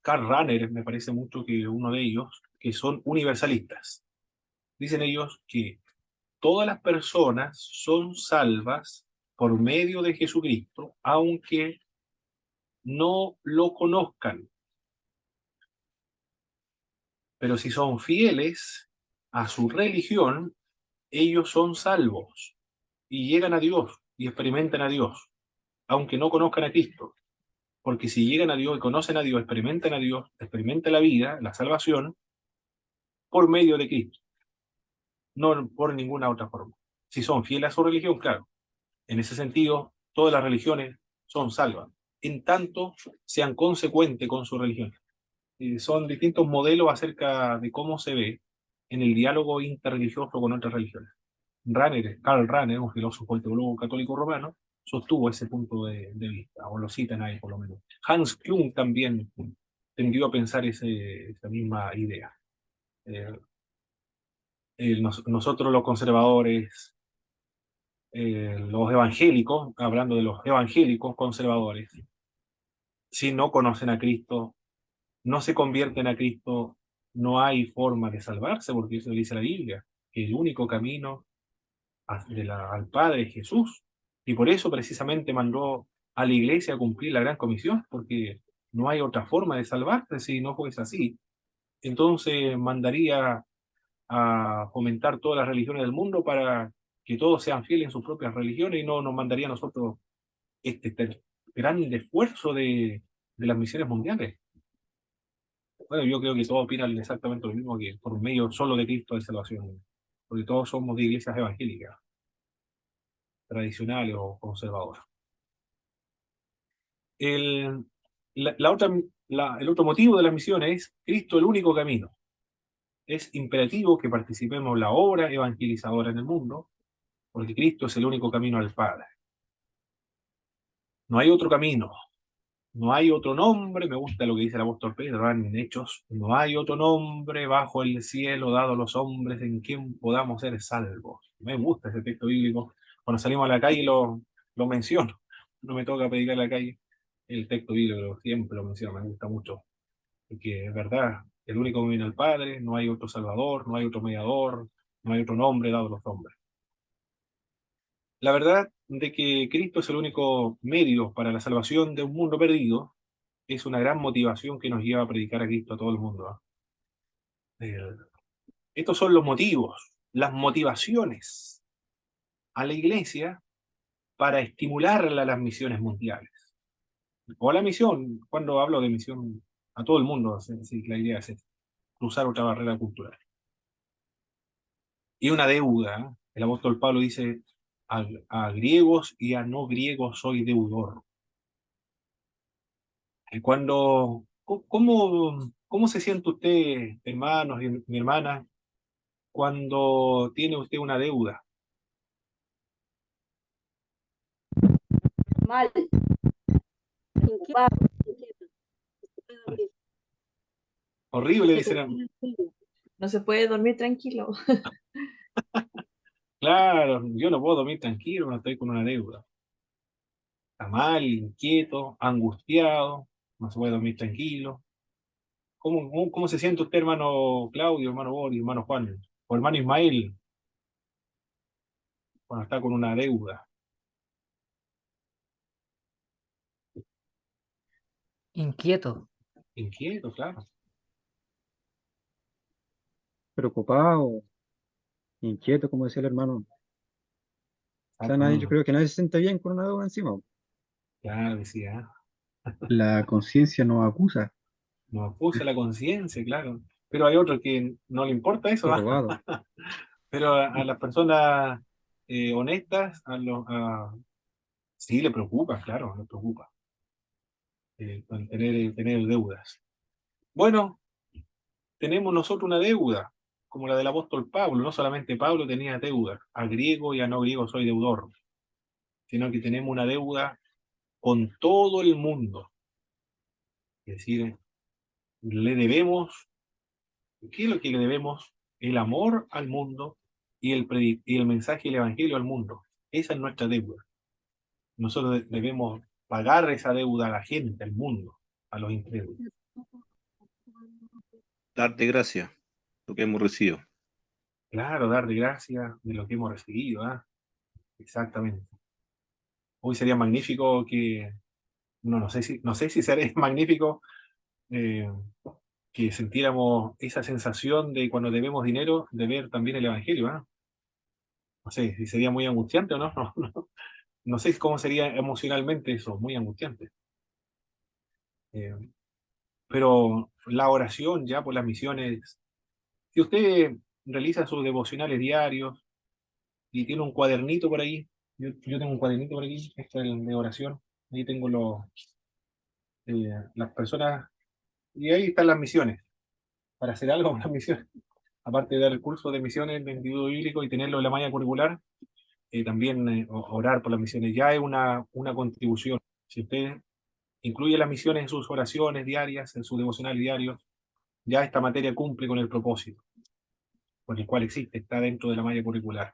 Karl Rahner, me parece mucho que uno de ellos, que son universalistas. Dicen ellos que todas las personas son salvas por medio de Jesucristo, aunque no lo conozcan. Pero si son fieles a su religión, ellos son salvos y llegan a Dios y experimentan a Dios, aunque no conozcan a Cristo. Porque si llegan a Dios y conocen a Dios, experimentan la vida, la salvación, por medio de Cristo, no por ninguna otra forma. Si son fieles a su religión, claro. En ese sentido, todas las religiones son salvas, en tanto sean consecuentes con su religión. Son distintos modelos acerca de cómo se ve en el diálogo interreligioso con otras religiones. Karl Rahner, un filósofo y teólogo católico romano, sostuvo ese punto de vista, o lo citan ahí por lo menos. Hans Küng también tendió a pensar esa misma idea. Nosotros los conservadores, los evangélicos, hablando de los evangélicos conservadores, si no conocen a Cristo, no se convierten a Cristo, no hay forma de salvarse, porque eso dice la Biblia, que el único camino al Padre es Jesús. Y por eso precisamente mandó a la iglesia a cumplir la gran comisión, porque no hay otra forma de salvarse si no fuese así. Entonces mandaría a fomentar todas las religiones del mundo para que todos sean fieles en sus propias religiones y no nos mandaría a nosotros este gran esfuerzo de las misiones mundiales. Bueno, yo creo que todos opinan exactamente lo mismo, que por medio solo de Cristo hay salvación, porque todos somos de iglesias evangélicas, tradicionales o conservadoras. El, la otra, el otro motivo de las misiones es Cristo el único camino. Es imperativo que participemos en la obra evangelizadora en el mundo, porque Cristo es el único camino al Padre. No hay otro camino, no hay otro nombre, me gusta lo que dice el apóstol Pedro en Hechos, no hay otro nombre bajo el cielo dado a los hombres en quien podamos ser salvos. Me gusta ese texto bíblico. Cuando salimos a la calle lo menciono, no me toca predicar en la calle. El texto bíblico siempre lo menciono, me gusta mucho, porque es verdad, el único camino al Padre, no hay otro Salvador, no hay otro mediador, no hay otro nombre dado a los hombres. La verdad de que Cristo es el único medio para la salvación de un mundo perdido es una gran motivación que nos lleva a predicar a Cristo a todo el mundo. Eh, Estos son los motivos, las motivaciones a la iglesia para estimularla a las misiones mundiales. O a la misión, cuando hablo de misión a todo el mundo, la idea es cruzar otra barrera cultural. Y una deuda, el apóstol Pablo dice, a griegos y a no griegos soy deudor. Cuando, ¿cómo se siente usted, hermanos y mi hermana, cuando tiene usted una deuda? Mal, Inquieto, preocupado. inquieto. No se puede dormir. Horrible, Porque dice. te tiene el sueño. No se puede dormir tranquilo. Claro, yo no puedo dormir tranquilo cuando estoy con una deuda. Está mal, inquieto, angustiado, no se puede dormir tranquilo. ¿Cómo se siente usted, hermano Claudio, hermano Boris, hermano Juan, o hermano Ismael, cuando está con una deuda? Inquieto. Inquieto, claro. Preocupado, inquieto, como decía el hermano. O sea, yo Exacto. creo que nadie se siente bien con una deuda encima. Claro, decía. La conciencia nos acusa, Nos acusa la conciencia, claro. Pero hay otro que no le importa eso, estoy ¿ah? robado. Pero a las personas honestas, sí le preocupa, claro, le preocupa tener deudas. Bueno, tenemos nosotros una deuda, como la del apóstol Pablo. No solamente Pablo tenía deuda, a griego y a no griego soy deudor, sino que tenemos una deuda con todo el mundo. Es decir, le debemos, ¿qué es lo que le debemos? El amor al mundo y el mensaje del evangelio al mundo. Esa es nuestra deuda. Nosotros debemos pagar esa deuda a la gente, al mundo, a los incrédulos. Darte gracias, lo que hemos recibido. Claro, dar de gracia de lo que hemos recibido, ¿ah? Exactamente. Hoy sería magnífico que, no sé si sería magnífico eh, que sintiéramos esa sensación de cuando debemos dinero, de ver también el Evangelio, ¿ah? No sé si sería muy angustiante o no, no sé cómo sería emocionalmente eso, muy angustiante. Eh, pero la oración ya por las misiones, si usted realiza sus devocionales diarios y tiene un cuadernito por ahí, yo tengo un cuadernito por aquí, este es el de oración, ahí tengo las personas, y ahí están las misiones, para hacer algo con las misiones, aparte de dar el curso de misiones de Instituto Bíblico y tenerlo en la malla curricular, también orar por las misiones, ya es una contribución. Si usted incluye las misiones en sus oraciones diarias, en sus devocionales diarios, ya esta materia cumple con el propósito por el cual existe, está dentro de la malla curricular.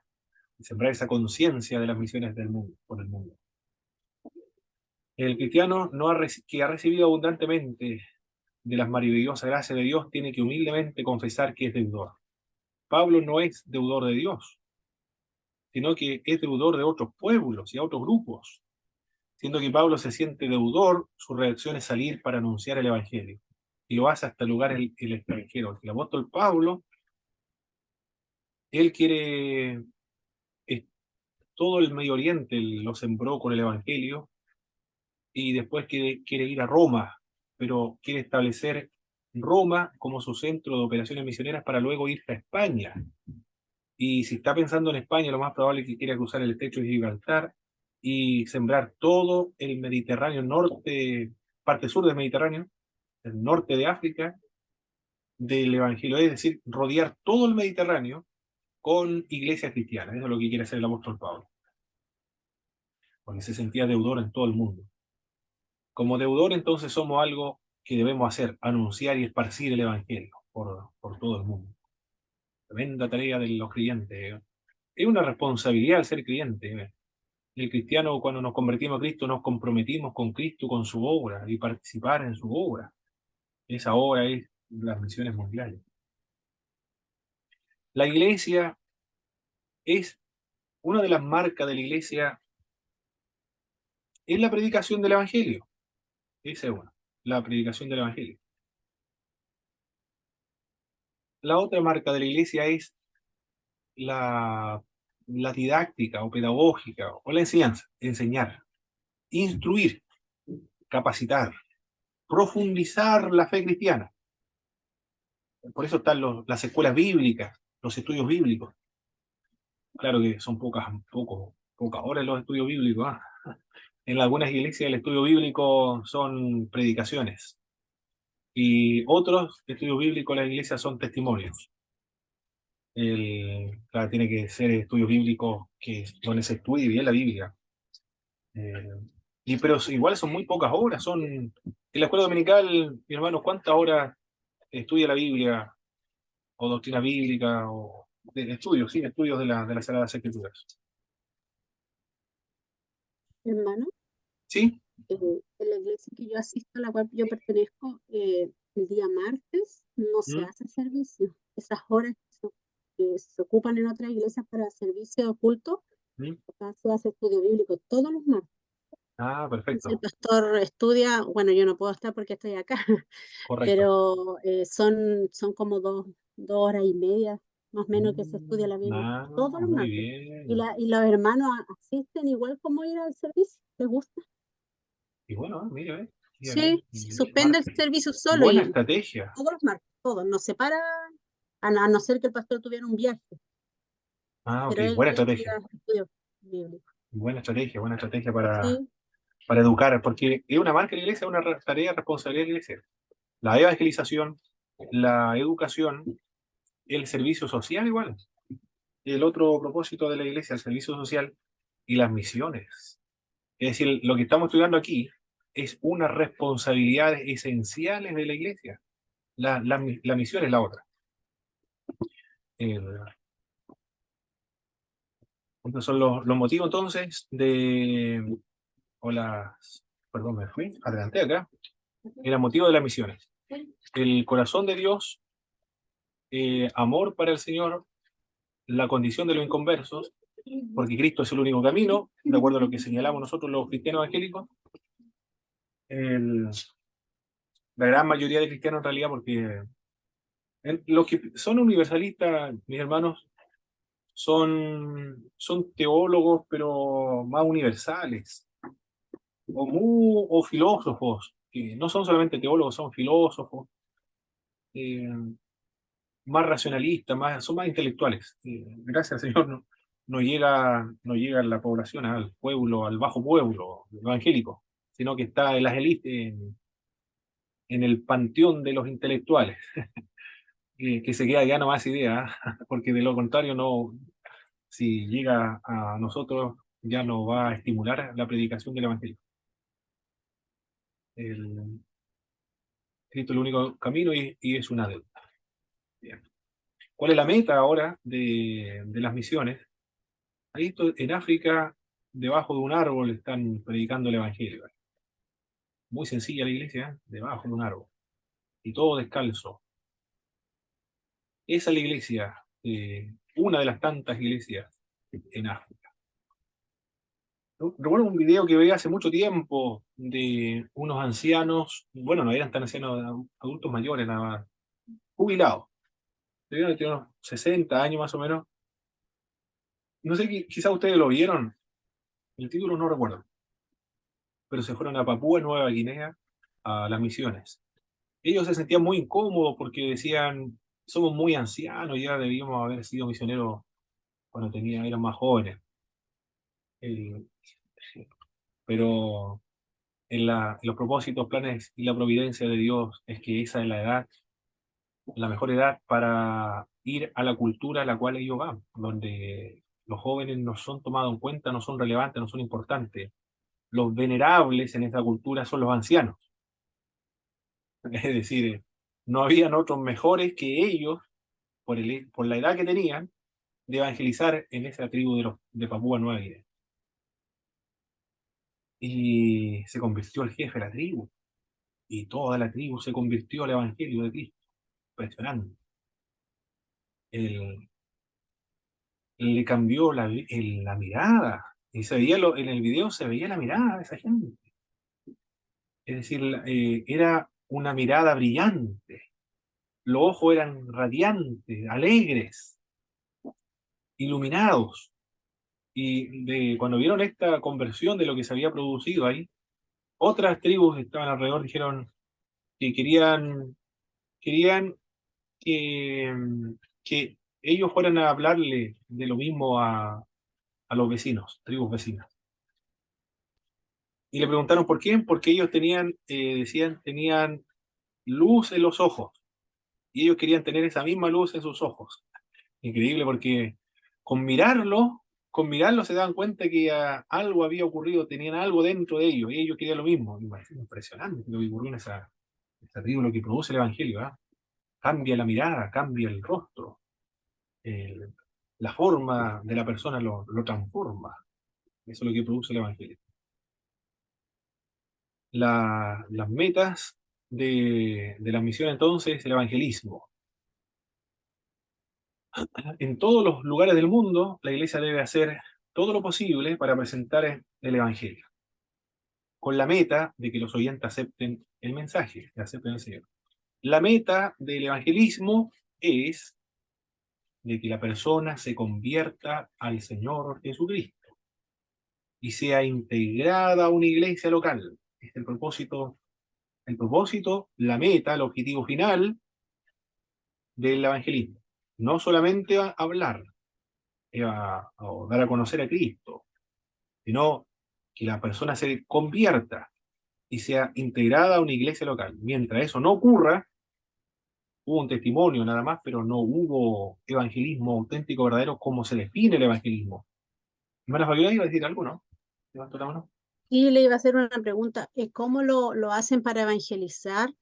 Y sembrar esa conciencia de las misiones del mundo, por el mundo. El cristiano que ha recibido abundantemente de las maravillosas gracias de Dios tiene que humildemente confesar que es deudor. Pablo no es deudor de Dios, sino que es deudor de otros pueblos y a otros grupos. Siendo que Pablo se siente deudor, su reacción es salir para anunciar el Evangelio. Y lo hace hasta el lugar el extranjero. El apóstol Pablo, él quiere, todo el Medio Oriente lo sembró con el Evangelio, y después quiere ir a Roma, pero quiere establecer Roma como su centro de operaciones misioneras para luego ir a España. Y si está pensando en España, lo más probable es que quiera cruzar el estrecho de Gibraltar y sembrar todo el Mediterráneo norte, parte sur del Mediterráneo, el norte de África, del Evangelio, es decir, rodear todo el Mediterráneo con iglesias cristianas. Eso es lo que quiere hacer el apóstol Pablo, porque se sentía deudor en todo el mundo. Como deudor, entonces somos algo que debemos hacer, anunciar y esparcir el Evangelio por todo el mundo. Tremenda tarea de los creyentes. Es una responsabilidad el ser creyente. El cristiano, cuando nos convertimos a Cristo, nos comprometimos con Cristo, con su obra, y participar en su obra. Esa obra es las misiones mundiales. La iglesia es, una de las marcas de la iglesia es la predicación del Evangelio. Esa es una, la predicación del Evangelio. La otra marca de la iglesia es la, la didáctica o pedagógica o la enseñanza, enseñar, instruir, capacitar, profundizar la fe cristiana. Por eso están las escuelas bíblicas, los estudios bíblicos. Claro que son pocas horas los estudios bíblicos. ¿Ah? En algunas iglesias el estudio bíblico son predicaciones y otros estudios bíblicos en las iglesias son testimonios. Claro, tiene que ser estudios bíblicos donde se estudie bien la Biblia. Pero igual son muy pocas horas. En la escuela dominical, mi hermano, ¿cuántas horas estudia la Biblia o doctrina bíblica o estudios, sí, estudios de las Sagradas Escrituras? Hermano, Sí. en la iglesia que yo asisto, a la cual yo pertenezco, el día martes no se ¿Mm? hace servicio. Esas horas que se ocupan en otras iglesias para servicio de culto, ¿Mm? acá se hace estudio bíblico todos los martes. Ah, Si el perfecto, pastor estudia, bueno, yo no puedo estar porque estoy acá, correcto. pero son como dos horas y media, más o menos, que se estudia la Biblia Ah, todos los muy martes. bien. Y los hermanos asisten igual como ir al servicio, ¿les gusta? Y bueno, mire, Sí, se suspende el servicio solo buena y estrategia. todos los martes, todos, no se para, a no ser que el pastor tuviera un viaje, Ah, ok, pero él buena tiene que ir estrategia. a estudio bíblico. Buena estrategia Sí, para educar, porque es una marca de la iglesia, es una tarea responsabilidad de la iglesia. La evangelización, la educación, el servicio social igual. El otro propósito de la iglesia, el servicio social y las misiones. Es decir, lo que estamos estudiando aquí es una responsabilidad esenciales de la iglesia. La misión es la otra. Eh, Estos son los motivos entonces o las, perdón, me fui, adelanté acá, era motivo de las misiones. El corazón de Dios, amor para el Señor, la condición de los inconversos, porque Cristo es el único camino, de acuerdo a lo que señalamos nosotros los cristianos evangélicos. La gran mayoría de cristianos en realidad, porque los que son universalistas, mis hermanos, son teólogos, pero más universales, o filósofos, que no son solamente teólogos, son filósofos, eh, más racionalistas, son más intelectuales. Gracias al Señor no llega la población al pueblo, al bajo pueblo evangélico, sino que está en las élites, en el panteón de los intelectuales, que se queda ya no más idea, porque de lo contrario no, si llega a nosotros ya no va a estimular la predicación del evangelio. El Cristo es el único camino y es una deuda. Bien. ¿Cuál es la meta ahora de las misiones? Ahí en África, debajo de un árbol, están predicando el evangelio. Muy sencilla la iglesia, ¿eh? Debajo de un árbol. Y todo descalzo. Esa es la iglesia, una de las tantas iglesias en África. Recuerdo un video que veía hace mucho tiempo de unos ancianos, bueno, no eran tan ancianos, adultos mayores, nada más, jubilados. Tenían unos 60 años más o menos. No sé, quizás ustedes lo vieron, el título no recuerdo, pero se fueron a Papúa Nueva Guinea a las misiones. Ellos se sentían muy incómodos porque decían, somos muy ancianos, ya debíamos haber sido misioneros cuando eran más jóvenes. Eh, pero en los propósitos, planes y la providencia de Dios es que esa es la edad, la mejor edad para ir a la cultura a la cual ellos van, donde los jóvenes no son tomados en cuenta, no son relevantes, no son importantes. Los venerables en esa cultura son los ancianos. Es decir, no habían otros mejores que ellos, por la edad que tenían, de evangelizar en esa tribu de Papúa Nueva Guinea. Y se convirtió el jefe de la tribu, y toda la tribu se convirtió al evangelio de Cristo. Impresionante. Él le cambió la mirada, y se veía en el video se veía la mirada de esa gente. Es decir, era una mirada brillante, los ojos eran radiantes, alegres, iluminados. Y cuando vieron esta conversión de lo que se había producido ahí, otras tribus que estaban alrededor dijeron que querían que, que ellos fueran a hablarle de lo mismo a los vecinos, tribus vecinas. Y le preguntaron por qué, porque ellos decían, tenían luz en los ojos, y ellos querían tener esa misma luz en sus ojos. Increíble, porque con mirarlo, con mirarlo se daban cuenta que algo había ocurrido, tenían algo dentro de ellos, y ellos querían lo mismo. Impresionante lo que ocurrió en esa tribu, lo que produce el Evangelio, ¿eh? Cambia la mirada, cambia el rostro, eh, la forma de la persona lo transforma. Eso es lo que produce el Evangelio. Las metas de la misión entonces, el evangelismo. En todos los lugares del mundo, la iglesia debe hacer todo lo posible para presentar el evangelio, con la meta de que los oyentes acepten el mensaje, que acepten el Señor. La meta del evangelismo es de que la persona se convierta al Señor Jesucristo y sea integrada a una iglesia local. Este es el propósito, la meta, el objetivo final del evangelismo. No solamente hablar o dar a conocer a Cristo, sino que la persona se convierta y sea integrada a una iglesia local. Mientras eso no ocurra, hubo un testimonio nada más, pero no hubo evangelismo auténtico, verdadero, como se define el evangelismo. Hermana Fabiola, iba a decir algo, ¿no? Levantó la mano. Y le iba a hacer una pregunta, ¿cómo lo hacen para evangelizar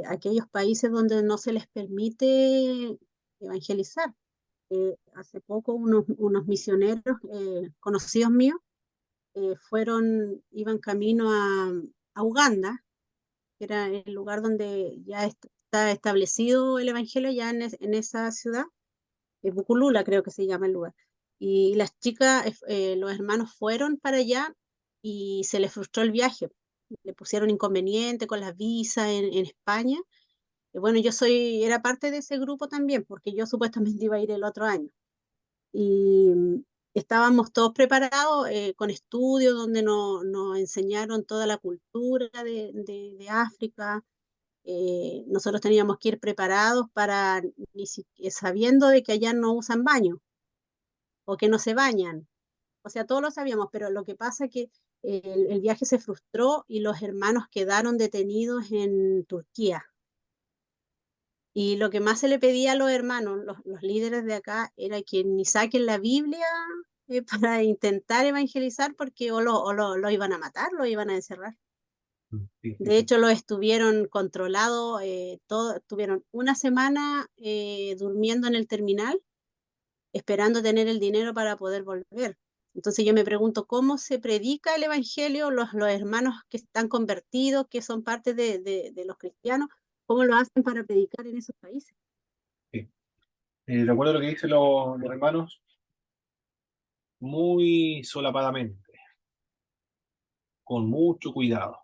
aquellos países donde no se les permite evangelizar? Hace poco unos misioneros conocidos míos iban camino a Uganda, que era el lugar donde ya está establecido el evangelio ya en esa ciudad, Buculula creo que se llama el lugar. Y las chicas, los hermanos fueron para allá y se les frustró el viaje. Le pusieron inconveniente con las visas en España. Y bueno, era parte de ese grupo también, porque yo supuestamente iba a ir el otro año. Y estábamos todos preparados con estudios donde nos enseñaron toda la cultura de África. Nosotros teníamos que ir preparados para, sabiendo de que allá no usan baño o que no se bañan. O sea, todos lo sabíamos, pero lo que pasa es que el viaje se frustró y los hermanos quedaron detenidos en Turquía. Y lo que más se le pedía a los hermanos, los líderes de acá, era que ni saquen la Biblia para intentar evangelizar porque lo iban a matar, lo iban a encerrar. Sí, sí, De sí. hecho, lo estuvieron controlados, estuvieron una semana durmiendo en el terminal, esperando tener el dinero para poder volver. Entonces yo me pregunto, ¿cómo se predica el evangelio? Los hermanos que están convertidos, que son parte de los cristianos, ¿cómo lo hacen para predicar en esos países? Sí. De acuerdo a lo que dicen los hermanos, muy solapadamente, con mucho cuidado,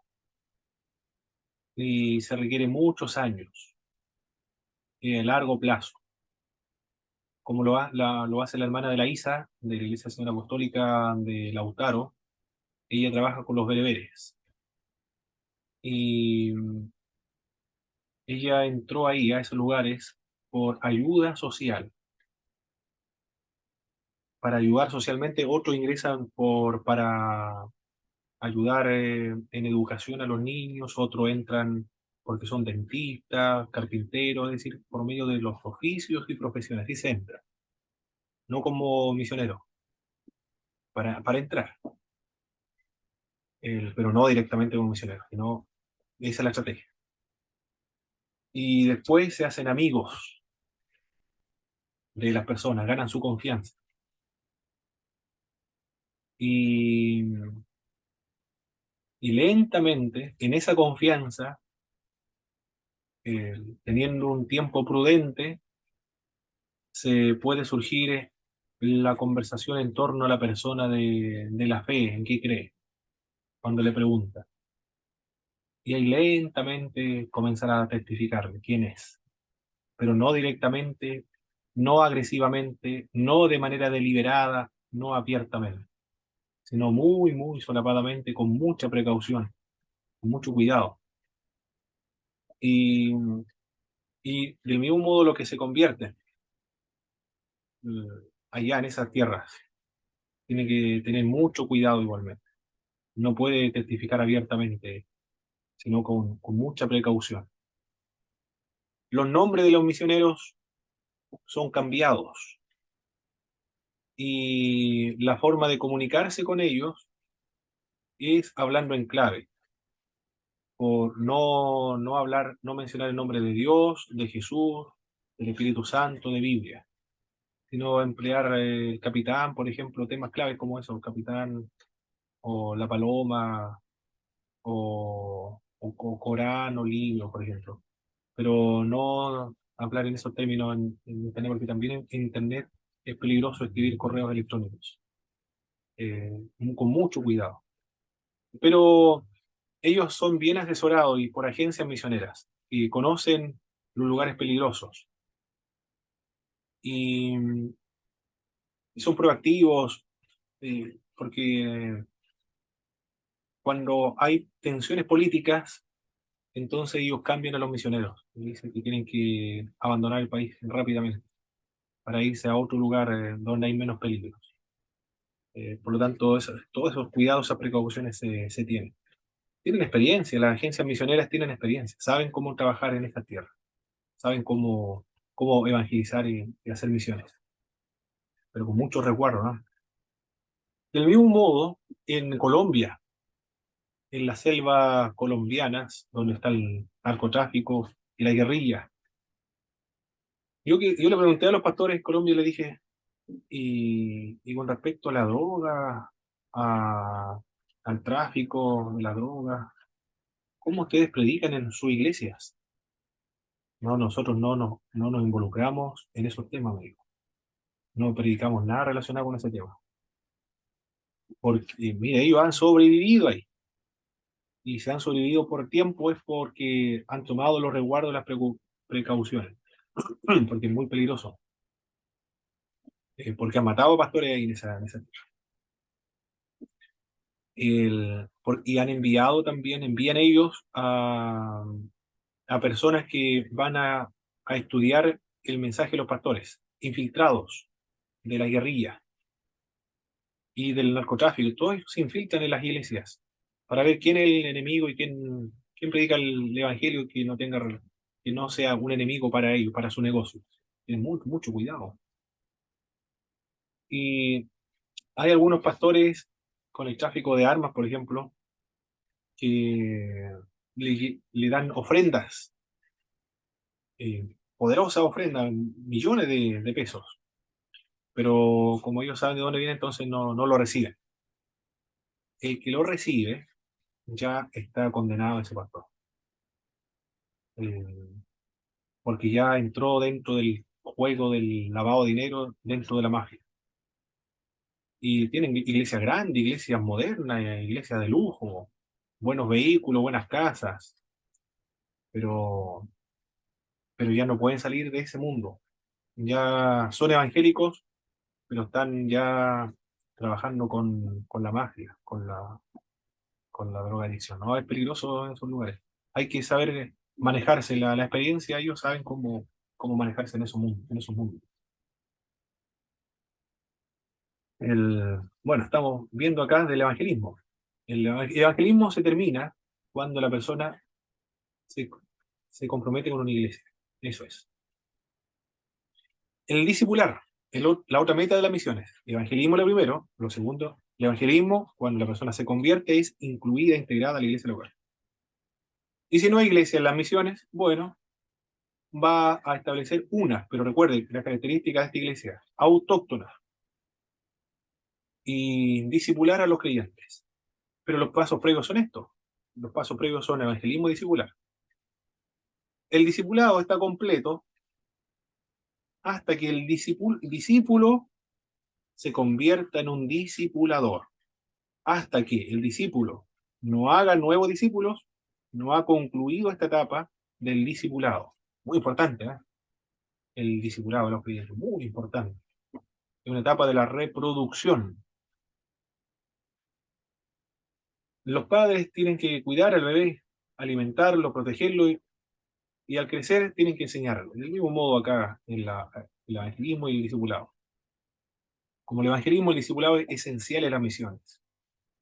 y se requiere muchos años, a largo plazo, como lo hace la hermana de la ISA, de la Iglesia Señora Apostólica de Lautaro. Ella trabaja con los bereberes, y ella entró ahí, a esos lugares, por ayuda social. Para ayudar socialmente, otros ingresan para ayudar en educación a los niños, otros entran porque son dentistas, carpinteros, es decir, por medio de los oficios y profesiones, así se entra, no como misionero, para entrar, pero no directamente como misionero, sino esa es la estrategia. Y después se hacen amigos de las personas, ganan su confianza. Y, y lentamente, en esa confianza, teniendo un tiempo prudente, se puede surgir la conversación en torno a la persona de la fe, en qué cree, cuando le pregunta. Y ahí lentamente comenzará a testificar de quién es, pero no directamente, no agresivamente, no de manera deliberada, no abiertamente, sino muy, muy solapadamente, con mucha precaución, con mucho cuidado. Y, y del mismo modo lo que se convierte allá en esas tierras, tiene que tener mucho cuidado igualmente. No puede testificar abiertamente, sino con mucha precaución. Los nombres de los misioneros son cambiados y la forma de comunicarse con ellos es hablando en clave, por no hablar, no mencionar el nombre de Dios, de Jesús, del Espíritu Santo, de Biblia, sino emplear capitán, por ejemplo, temas claves como eso, capitán, o la paloma, o Corán o libro, por ejemplo, pero no hablar en esos términos en Internet, porque también en Internet es peligroso escribir correos electrónicos, eh, con mucho cuidado. Pero ellos son bien asesorados y por agencias misioneras y conocen los lugares peligrosos y, y son proactivos, porque cuando hay tensiones políticas, entonces ellos cambian a los misioneros y dicen que tienen que abandonar el país rápidamente para irse a otro lugar donde hay menos peligros. Por lo tanto, todos esos cuidados, esas precauciones se tienen. Tienen experiencia, las agencias misioneras tienen experiencia, saben cómo trabajar en esta tierra, saben cómo evangelizar y hacer misiones, pero con mucho resguardo, ¿no? Del mismo modo, en Colombia, en las selvas colombianas, donde está el narcotráfico y la guerrilla, yo le pregunté a los pastores en Colombia y le dije, y con respecto a la droga, a- al tráfico de la droga, ¿cómo ustedes predican en sus iglesias? No, nosotros no nos involucramos en esos temas, me dijo. no predicamos nada relacionado con ese tema. Porque, mira, ellos han sobrevivido ahí. Y si han sobrevivido por tiempo es porque han tomado los resguardos de las precauciones. Porque es muy peligroso. Porque han matado pastores ahí en esa y han enviado también, envían ellos a personas que van a estudiar el mensaje de los pastores, infiltrados de la guerrilla y del narcotráfico. Todos ellos se infiltran en las iglesias para ver quién es el enemigo y quién predica el evangelio que no tenga, que no sea un enemigo para ellos, para su negocio. Tienen mucho, mucho cuidado. Y hay algunos pastores con el tráfico de armas, por ejemplo, que le dan ofrendas, poderosas ofrendas, millones de pesos, pero como ellos saben de dónde viene, entonces no lo reciben. El que lo recibe ya está condenado a ese pastor, eh, porque ya entró dentro del juego del lavado de dinero, dentro de la mafia. Y tienen iglesias grandes, iglesias modernas, iglesias de lujo, buenos vehículos, buenas casas, pero, pero ya no pueden salir de ese mundo. Ya son evangélicos, pero están ya trabajando con la mafia, con la drogadicción. No, es peligroso en esos lugares. Hay que saber manejarse la experiencia, ellos saben cómo manejarse en esos mundos. Bueno, estamos viendo acá del evangelismo. El evangelismo se termina cuando la persona se, se compromete con una iglesia. Eso es. El discipular, la otra meta de las misiones. El evangelismo lo primero, lo segundo, el evangelismo, cuando la persona se convierte, es incluida, integrada a la iglesia local. Y si no hay iglesia en las misiones, bueno, va a establecer una, pero recuerden, la característica de esta iglesia, autóctona, y discipular a los creyentes. Pero los pasos previos son estos. Los pasos previos son evangelismo y discipular. El discipulado está completo hasta que el discípulo se convierta en un discipulador. Hasta que el discípulo no haga nuevos discípulos, no ha concluido esta etapa del discipulado. Muy importante, ¿eh? El discipulado de los creyentes, muy importante. Es una etapa de la reproducción. Los padres tienen que cuidar al bebé, alimentarlo, protegerlo y al crecer tienen que enseñarlo. Del mismo modo acá en el evangelismo y el discipulado. Como el evangelismo, el discipulado es esencial en las misiones,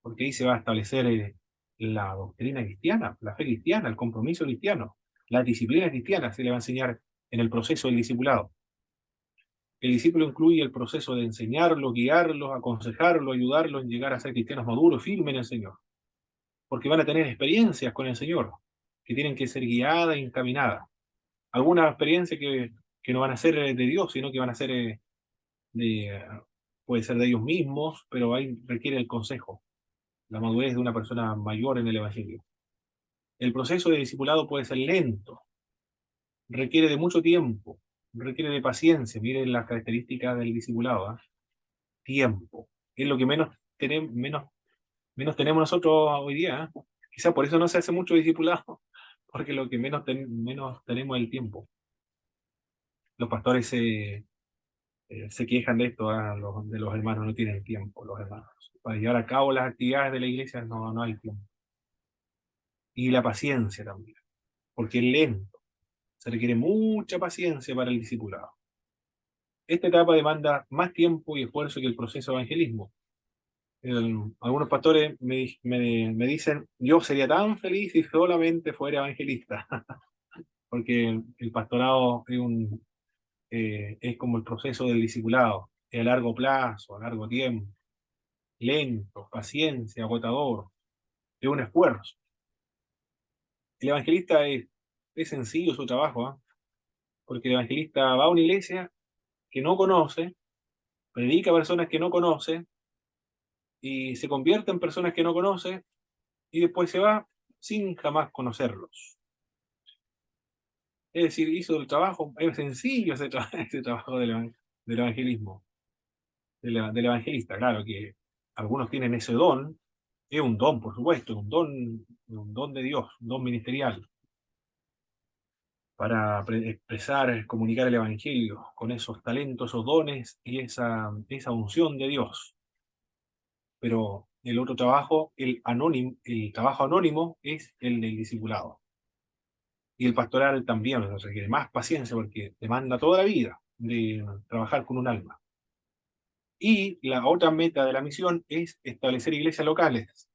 porque ahí se va a establecer la doctrina cristiana, la fe cristiana, el compromiso cristiano, la disciplina cristiana se le va a enseñar en el proceso del discipulado. El discípulo incluye el proceso de enseñarlo, guiarlo, aconsejarlo, ayudarlo en llegar a ser cristianos maduros, firmes en el Señor, porque van a tener experiencias con el Señor, que tienen que ser guiadas y encaminadas. Algunas experiencias que no van a ser de Dios, sino que van a ser de, puede ser de ellos mismos, pero ahí requiere el consejo, la madurez de una persona mayor en el Evangelio. El proceso de discipulado puede ser lento, requiere de mucho tiempo, requiere de paciencia. Miren las características del discipulado, ¿eh? Tiempo. Es lo que menos tenemos nosotros hoy día, ¿eh? Quizás por eso no se hace mucho discipulado, porque lo que menos tenemos es el tiempo. Los pastores se quejan de esto, ¿eh? De los hermanos no tienen tiempo, los hermanos. Para llevar a cabo las actividades de la iglesia no hay tiempo. Y la paciencia también, porque es lento. Se requiere mucha paciencia para el discipulado. Esta etapa demanda más tiempo y esfuerzo que el proceso de evangelismo. Algunos pastores me dicen, yo sería tan feliz si solamente fuera evangelista, porque el pastorado es como el proceso del discipulado, es a largo plazo, a largo tiempo, lento, paciencia, agotador, es un esfuerzo. El evangelista es sencillo su trabajo, ¿eh? Porque el evangelista va a una iglesia que no conoce, predica a personas que no conoce, y se convierte en personas que no conoce, y después se va sin jamás conocerlos. Es decir, hizo el trabajo, es sencillo ese trabajo del evangelismo. del evangelista. Claro que algunos tienen ese don, es un don, por supuesto, es un don de Dios, un don ministerial, para expresar, comunicar el evangelio con esos talentos, esos dones y esa unción de Dios. Pero el otro trabajo, el trabajo anónimo, es el del discipulado. Y el pastoral también, o sea, requiere más paciencia porque demanda toda la vida de trabajar con un alma. Y la otra meta de la misión es establecer iglesias locales.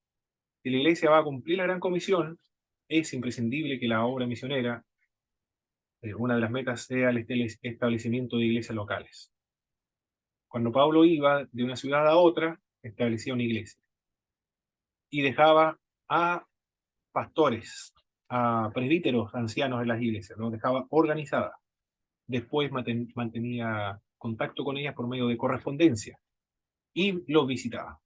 Si la iglesia va a cumplir la gran comisión, es imprescindible que la obra misionera, una de las metas, sea el establecimiento de iglesias locales. Cuando Pablo iba de una ciudad a otra, establecía una iglesia y dejaba a pastores, a presbíteros ancianos en las iglesias, los dejaba organizadas. Después mantenía contacto con ellas por medio de correspondencia y los visitaba.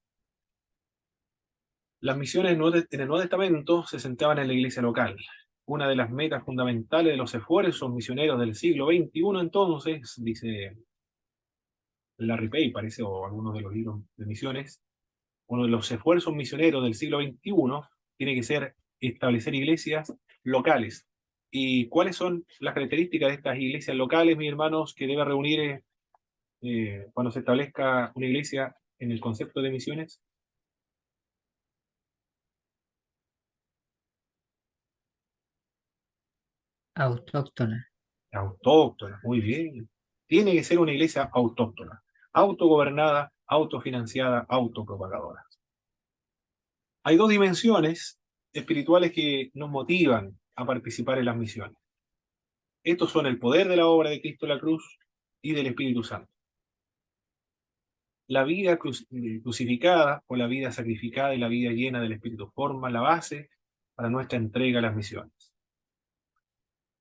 Las misiones en el Nuevo Testamento se centraban en la iglesia local. Una de las metas fundamentales de los esfuerzos misioneros del siglo XXI, entonces, dice Larry Page, parece, o algunos de los libros de misiones, uno de los esfuerzos misioneros del siglo XXI tiene que ser establecer iglesias locales. ¿Y cuáles son las características de estas iglesias locales, mis hermanos, que debe reunir cuando se establezca una iglesia en el concepto de misiones? Autóctona. Autóctona, muy bien. Tiene que ser una iglesia autóctona, autogobernada, autofinanciada, autopropagadora. Hay dos dimensiones espirituales que nos motivan a participar en las misiones. Estos son el poder de la obra de Cristo en la cruz y del Espíritu Santo. La vida crucificada o la vida sacrificada y la vida llena del Espíritu forman la base para nuestra entrega a las misiones.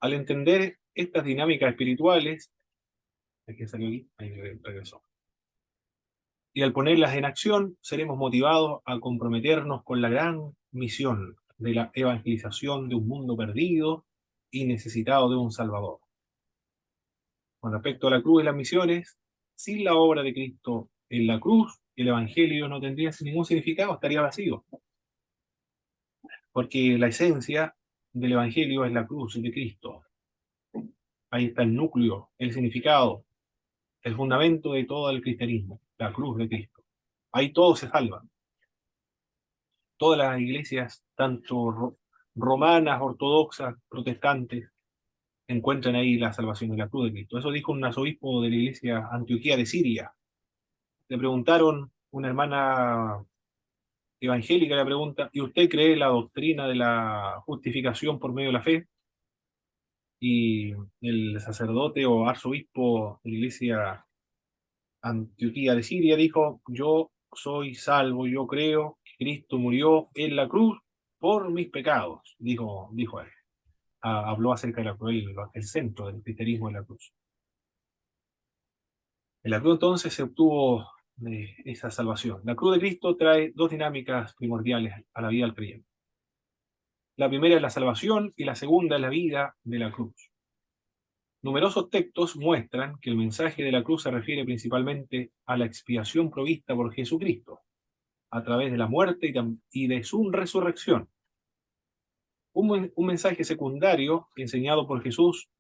Al entender estas dinámicas espirituales, ¿es que salió aquí? Ahí regresó. Y al ponerlas en acción, seremos motivados a comprometernos con la gran misión de la evangelización de un mundo perdido y necesitado de un Salvador. Con respecto a la cruz y las misiones, sin la obra de Cristo en la cruz, el Evangelio no tendría ningún significado, estaría vacío. Porque la esencia del Evangelio es la cruz de Cristo. Ahí está el núcleo, el significado, el fundamento de todo el cristianismo, la cruz de Cristo. Ahí todo se salva. Todas las iglesias, tanto romanas, ortodoxas, protestantes, encuentran ahí la salvación de la cruz de Cristo. Eso dijo un arzobispo de la iglesia Antioquía de Siria. Le preguntaron, una hermana evangélica le pregunta, ¿y usted cree la doctrina de la justificación por medio de la fe? Y el sacerdote o arzobispo de la iglesia Antioquía de Siria dijo, yo soy salvo, yo creo que Cristo murió en la cruz por mis pecados, dijo él. Habló acerca de la cruz, el centro del cristianismo de la cruz. En la cruz entonces se obtuvo esa salvación. La cruz de Cristo trae dos dinámicas primordiales a la vida del creyente. La primera es la salvación y la segunda es la vida de la cruz. Numerosos textos muestran que el mensaje de la cruz se refiere principalmente a la expiación provista por Jesucristo a través de la muerte y de su resurrección. Un mensaje secundario enseñado por Jesús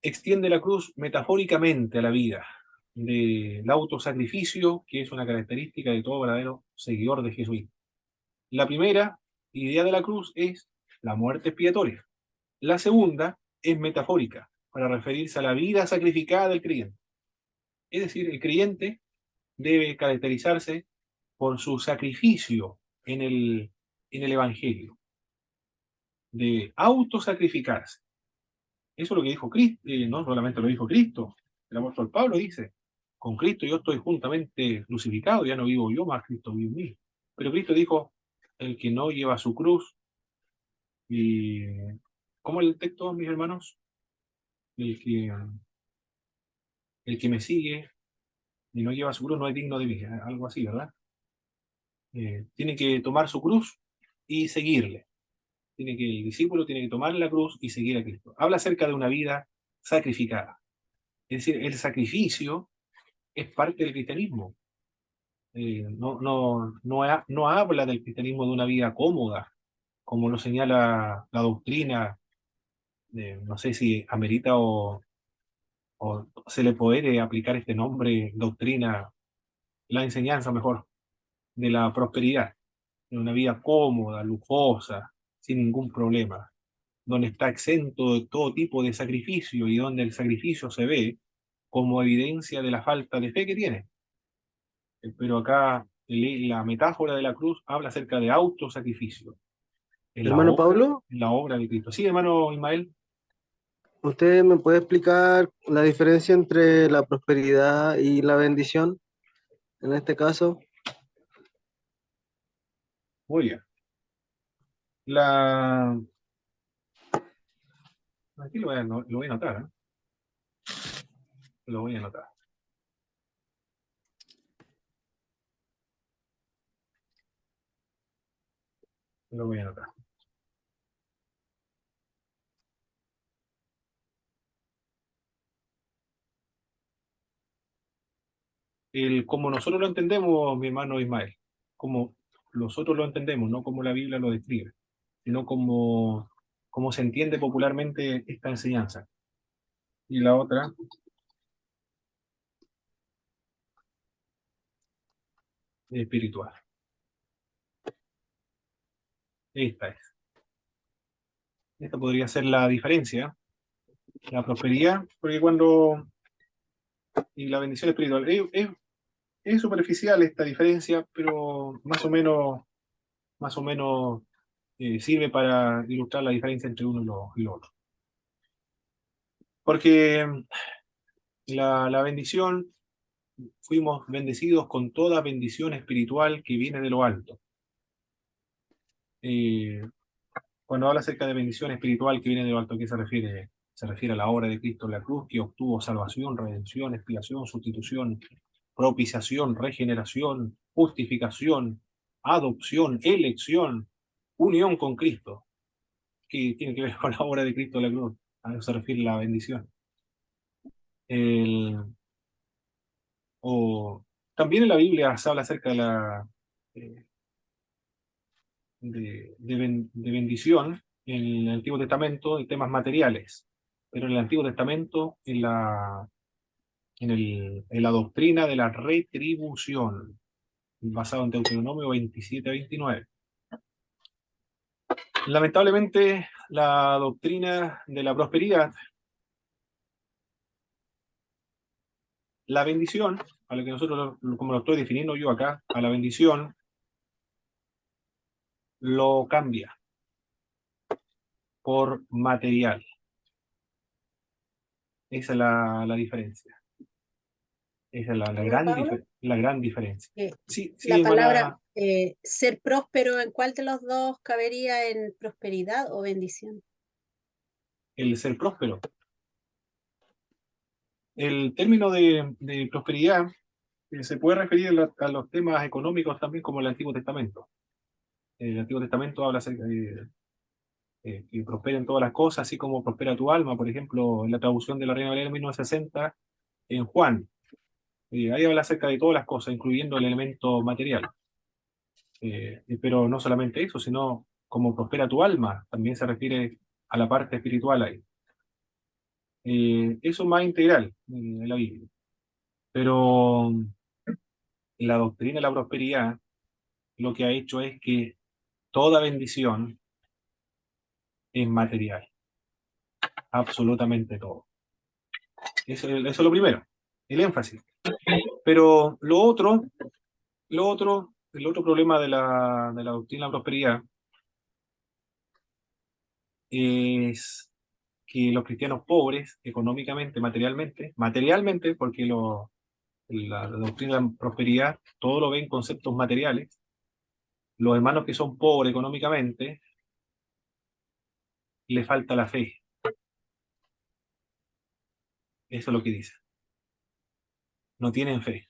extiende la cruz metafóricamente a la vida del autosacrificio, que es una característica de todo verdadero seguidor de Jesucristo. La primera idea de la cruz es la muerte expiatoria. La segunda es metafórica, para referirse a la vida sacrificada del creyente. Es decir, el creyente debe caracterizarse por su sacrificio en el Evangelio, de autosacrificarse. Eso es lo que dijo Cristo, no solamente lo dijo Cristo, el apóstol Pablo dice, con Cristo yo estoy juntamente crucificado, ya no vivo yo, más Cristo vive en mí. Pero Cristo dijo, el que no lleva su cruz, y ¿cómo es el texto, mis hermanos? El que, el que me sigue y no lleva su cruz no es digno de mí, algo así, ¿verdad? Tiene que tomar su cruz y seguirle. El discípulo tiene que tomar la cruz y seguir a Cristo. Habla acerca de una vida sacrificada. Es decir, el sacrificio es parte del cristianismo. No habla del cristianismo de una vida cómoda, como lo señala la doctrina. No sé si amerita o se le puede aplicar este nombre, doctrina, la enseñanza mejor, de la prosperidad, de una vida cómoda, lujosa, sin ningún problema, donde está exento de todo tipo de sacrificio y donde el sacrificio se ve como evidencia de la falta de fe que tiene. Pero acá la metáfora de la cruz habla acerca de autosacrificio Hermano Pablo, en la obra de Cristo. Sí, hermano Ismael. ¿usted me puede explicar la diferencia entre la prosperidad y la bendición en este caso? Muy bien. La... Aquí lo voy a anotar, ¿eh? Lo voy a anotar. Lo voy a anotar. Como nosotros lo entendemos, mi hermano Ismael, como nosotros lo entendemos, no como la Biblia lo describe, sino como se entiende popularmente esta enseñanza. Y la otra, espiritual. Esta es. Esta podría ser la diferencia, la prosperidad, porque y la bendición espiritual, es superficial esta diferencia, pero más o menos sirve para ilustrar la diferencia entre uno y lo otro. Porque la bendición, fuimos bendecidos con toda bendición espiritual que viene de lo alto. Eh, Cuando habla acerca de bendición espiritual que viene de lo alto, ¿a qué se refiere? Se refiere a la obra de Cristo en la cruz, que obtuvo salvación, redención, expiación, sustitución, propiciación, regeneración, justificación, adopción, elección, unión con Cristo, que tiene que ver con la obra de Cristo en la cruz. A eso se refiere la bendición. El, También en la Biblia se habla acerca eh, de bendición en el Antiguo Testamento de temas materiales, pero en el Antiguo Testamento en la doctrina de la retribución, basado en Deuteronomio 27-29. Lamentablemente, la doctrina de la prosperidad, la bendición, a lo que nosotros, como lo estoy definiendo yo acá, a la bendición lo cambia por material. Esa es la diferencia. Esa es Hermano Pablo, la gran diferencia. Sí, sí, la palabra hermana, ser próspero, ¿en cuál de los dos cabería, en prosperidad o bendición? el ser próspero. El término de prosperidad se puede referir a los temas económicos también como el Antiguo Testamento. El Antiguo Testamento habla acerca de que prosperen todas las cosas, así como prospera tu alma, por ejemplo, en la traducción de la Reina Valera de 1960, en Juan. Ahí habla acerca de todas las cosas, incluyendo el elemento material. Pero no solamente eso, sino como prospera tu alma, también se refiere a la parte espiritual ahí. Eso es más integral en la Biblia. Pero la doctrina de la prosperidad lo que ha hecho es que toda bendición es material, absolutamente todo. Eso es lo primero, el énfasis. Pero el otro problema de la doctrina de la prosperidad es que los cristianos pobres, económicamente, materialmente, porque la doctrina de la prosperidad todo lo ve en conceptos materiales, los hermanos que son pobres económicamente, le falta la fe. Eso es lo que dice. No tienen fe.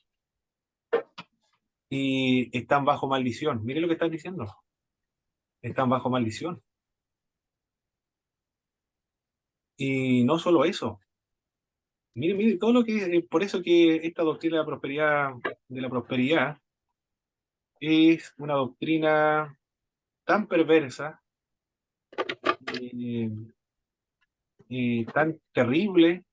Y están bajo maldición. Mire lo que están diciendo. Están bajo maldición. Y no solo eso. Mire, mire, todo lo que, por eso que esta doctrina de la prosperidad es una doctrina tan perversa, eh, tan terrible,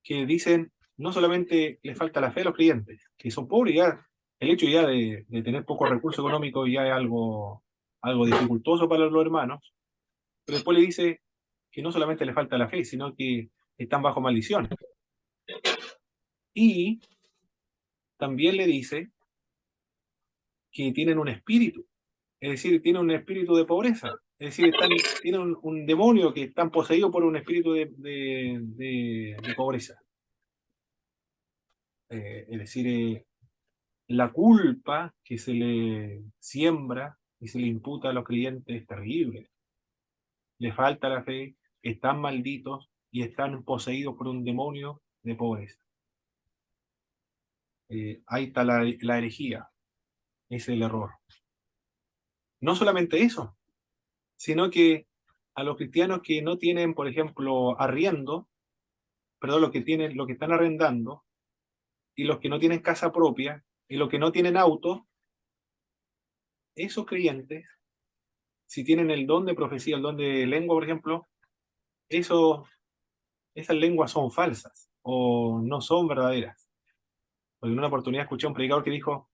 que dicen, no solamente le falta la fe a los creyentes, que son pobres ya, el hecho ya de tener pocos recursos económicos ya es algo dificultoso para los hermanos, pero después le dice que no solamente le falta la fe, sino que están bajo maldición. Y también le dice que tienen un espíritu, es decir, tienen un espíritu de pobreza, es decir, tienen un demonio que están poseídos por un espíritu de pobreza. Es decir, la culpa que se le siembra y se le imputa a los creyentes es terrible. Le falta la fe, están malditos y están poseídos por un demonio de pobreza. Ahí está la herejía, ese es el error. No solamente eso, sino que a los cristianos que no tienen, por ejemplo, arriendo, perdón, los que están arrendando, y los que no tienen casa propia, y los que no tienen auto, esos creyentes, si tienen el don de profecía, el don de lengua, por ejemplo, eso, esas lenguas son falsas o no son verdaderas. Porque en una oportunidad escuché a un predicador que dijo,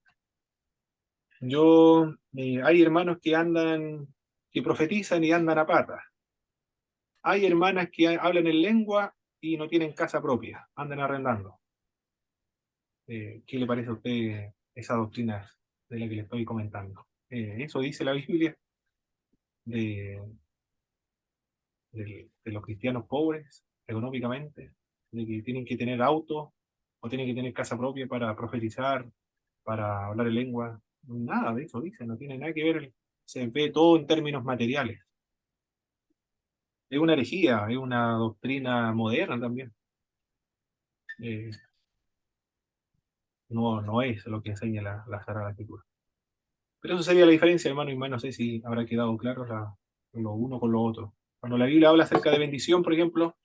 hay hermanos que profetizan y andan a patas. Hay hermanas que hablan en lengua y no tienen casa propia, andan arrendando. ¿Qué le parece a usted esa doctrina de la que le estoy comentando? Eso dice la Biblia de, de los cristianos pobres económicamente, de que tienen que tener auto o tienen que tener casa propia para profetizar, para hablar en lengua. Nada de eso dice, no tiene nada que ver, se ve todo en términos materiales. Es una herejía, es una doctrina moderna también. Eh, no es lo que enseña la Sagrada Escritura. Pero eso sería la diferencia, hermano, y más no sé si habrá quedado claro lo uno con lo otro. Cuando la Biblia habla acerca de bendición, por ejemplo,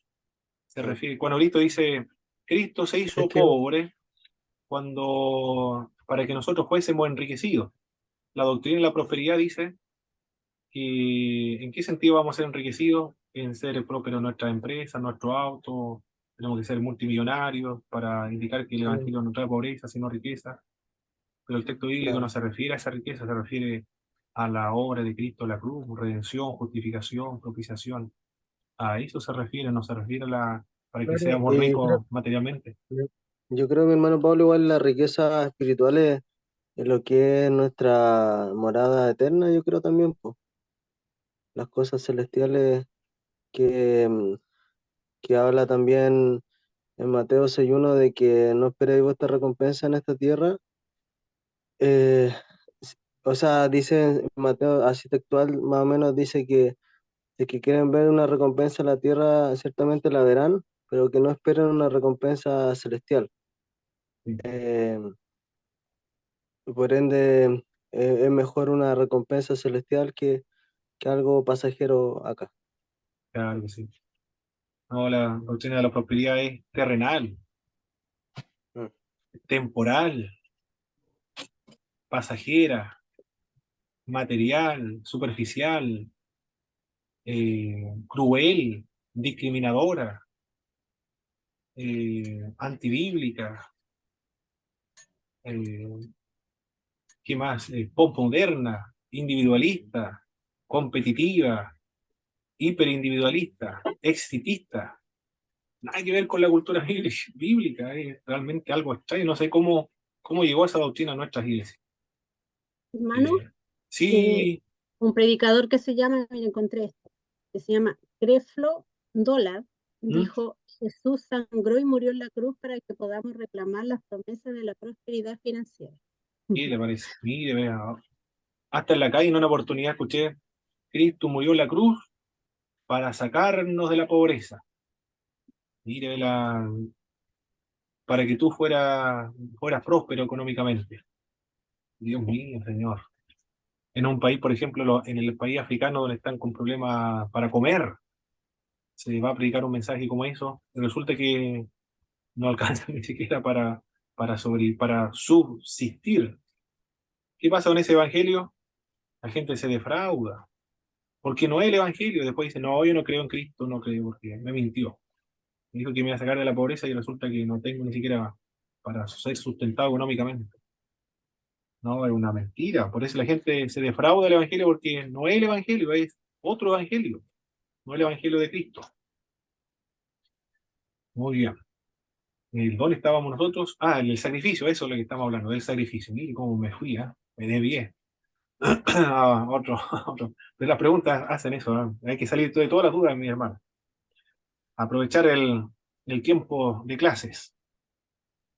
se refiere, cuando Cristo dice, Cristo se Es hizo que pobre para que nosotros fuésemos enriquecidos. La doctrina de la prosperidad dice que ¿en qué sentido vamos a ser enriquecidos? En ser prósperos en nuestras empresas, nuestro auto, tenemos que ser multimillonarios para indicar que el Evangelio no trae pobreza, sino riqueza. Pero el texto bíblico no claro. se refiere a esa riqueza, se refiere a la obra de Cristo en la cruz, redención, justificación, propiciación. A eso se refiere, no se refiere para que Claro, seamos ricos materialmente. yo creo, mi hermano Pablo, igual la riqueza espiritual es lo que es nuestra morada eterna, yo creo también, pues, las cosas celestiales que, que habla también en Mateo 6:1 de que no esperéis vuestra recompensa en esta tierra. Eh, o sea, dice en Mateo, así textual, más o menos dice que si que quieren ver una recompensa en la tierra, ciertamente la verán, pero que no esperen una recompensa celestial. Sí, Eh, por ende, es mejor una recompensa celestial que algo pasajero acá. claro que sí. No, la doctrina de la prosperidad es terrenal, Mm. temporal, pasajera, material, superficial, cruel, discriminadora, antibíblica, eh, ¿qué más? Postmoderna, individualista, competitiva, hiperindividualista, excitista. Nada que ver con la cultura bíblica, es realmente algo extraño. No sé cómo llegó esa doctrina a nuestras iglesias. Hermano, Eh, eh, sí, un predicador que se llama, mira, encontré esto, que se llama Creflo Dollar, ¿Mm? dijo, Jesús sangró y murió en la cruz para que podamos reclamar las promesas de la prosperidad financiera. ¿Qué le parece? Mire, vea, hasta en la calle en una oportunidad escuché, Cristo murió en la cruz para sacarnos de la pobreza. Mire, para que tú fueras próspero económicamente. Dios mío, Señor. En un país, por ejemplo, en el país africano donde están con problemas para comer, se va a predicar un mensaje como eso, y resulta que no alcanza ni siquiera para subsistir. ¿Qué pasa con ese evangelio? La gente se defrauda, porque no es el evangelio. Después dice, no, yo no creo en Cristo, no creo, porque me mintió. Me dijo que me iba a sacar de la pobreza y resulta que no tengo ni siquiera para ser sustentado económicamente. No, es una mentira. Por eso la gente se defrauda del evangelio, porque no es el evangelio, es otro evangelio, no el evangelio de Cristo. Muy bien. ¿Dónde estábamos nosotros? Ah, en el sacrificio, eso es lo que estamos hablando, del sacrificio. Mire cómo me fui, ¿ah? Me desvié. Otro. De las preguntas hacen eso, ¿no? Hay que salir de todas las dudas, mi hermano. Aprovechar el tiempo de clases.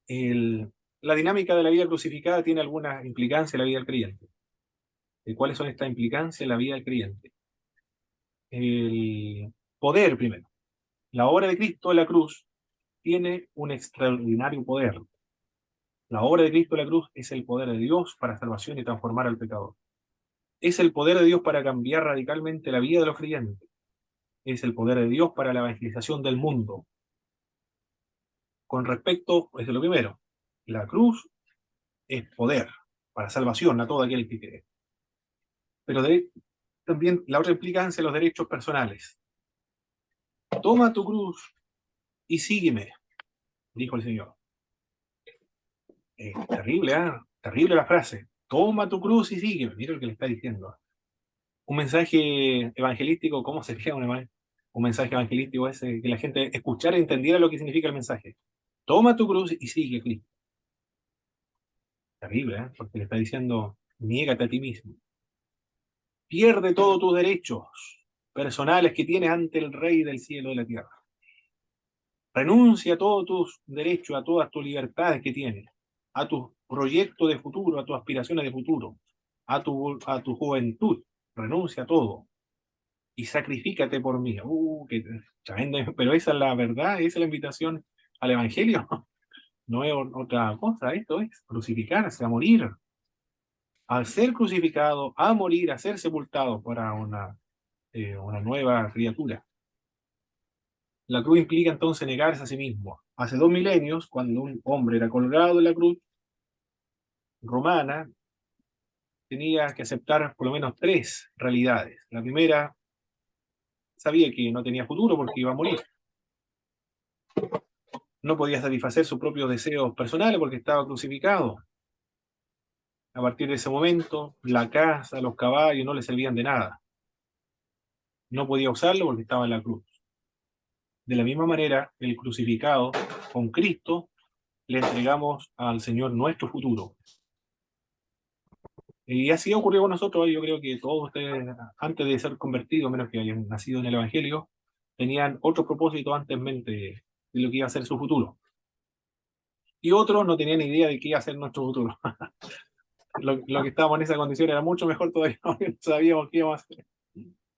La dinámica de la vida crucificada tiene alguna implicancia en la vida del creyente. ¿Cuáles son estas implicancias en la vida del creyente? El poder, primero. La obra de Cristo en la cruz tiene un extraordinario poder. La obra de Cristo en la cruz es el poder de Dios para salvación y transformar al pecador. Es el poder de Dios para cambiar radicalmente la vida de los creyentes. Es el poder de Dios para la evangelización del mundo. Con respecto, es lo primero, la cruz es poder para salvación a todo aquel que cree. Pero también la otra implicancia, los derechos personales. Toma tu cruz y sígueme, dijo el Señor. Terrible, ¿eh? Terrible la frase. Toma tu cruz y sígueme. Mira lo que le está diciendo. Un mensaje evangelístico, ¿cómo sería un mensaje evangelístico ese? Que la gente escuchara y entendiera lo que significa el mensaje. Toma tu cruz y sigue a Cristo. Terrible, ¿eh? Porque le está diciendo, niégate a ti mismo. Pierde todos tus derechos personales que tienes ante el Rey del cielo y de la tierra. Renuncia a todos tus derechos, a todas tus libertades que tienes, a tus proyectos de futuro, a tus aspiraciones de futuro, a tu juventud. Renuncia a todo y sacrifícate por mí. Qué tremendo. Pero esa es la verdad, esa es la invitación al Evangelio. No es otra cosa, esto es crucificarse, a morir. Al ser crucificado, a morir, a ser sepultado para una nueva criatura. La cruz implica entonces negarse a sí mismo. Hace 2000 años, cuando un hombre era colgado en la cruz romana, tenía que aceptar por lo menos 3 realidades. La primera, sabía que no tenía futuro porque iba a morir. No podía satisfacer sus propios deseos personales porque estaba crucificado. A partir de ese momento, la casa, los caballos no le servían de nada. No podía usarlo porque estaba en la cruz. De la misma manera, el crucificado con Cristo le entregamos al Señor nuestro futuro. Y así ocurrió con nosotros. Yo creo que todos ustedes, antes de ser convertidos, menos que hayan nacido en el Evangelio, tenían otro propósito antes en mente de lo que iba a ser su futuro. Y otros no tenían idea de qué iba a ser nuestro futuro. Lo que estábamos en esa condición era mucho mejor todavía, porque no sabíamos qué íbamos a hacer.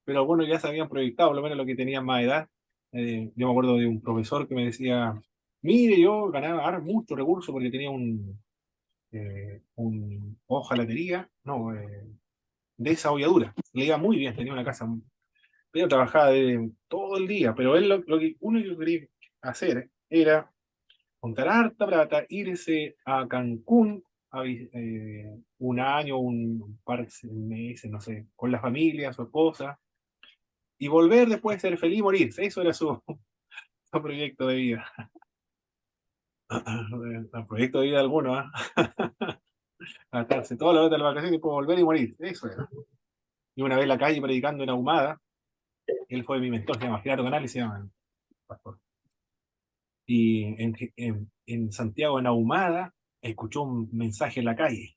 Pero algunos ya se habían proyectado, por lo menos los que tenían más edad. Yo me acuerdo de un profesor que me decía, mire, yo ganaba mucho recurso porque tenía un hojalatería, no, desarrolladura. Le iba muy bien, tenía una casa, pero trabajaba todo el día. Pero él lo que uno que quería hacer era juntar harta plata, irse a Cancún un año, un par de meses, no sé, con la familia, su esposa, y volver después a ser feliz y morir. Eso era su proyecto de vida. El proyecto de vida de algunos, gastarse toda la plata de la vacación y después volver y morir. Eso era. Y una vez en la calle predicando en Ahumada, él fue mi mentor, se llama Gerardo Canales, se llama el pastor. Y en Santiago, en Ahumada, escuchó un mensaje en la calle.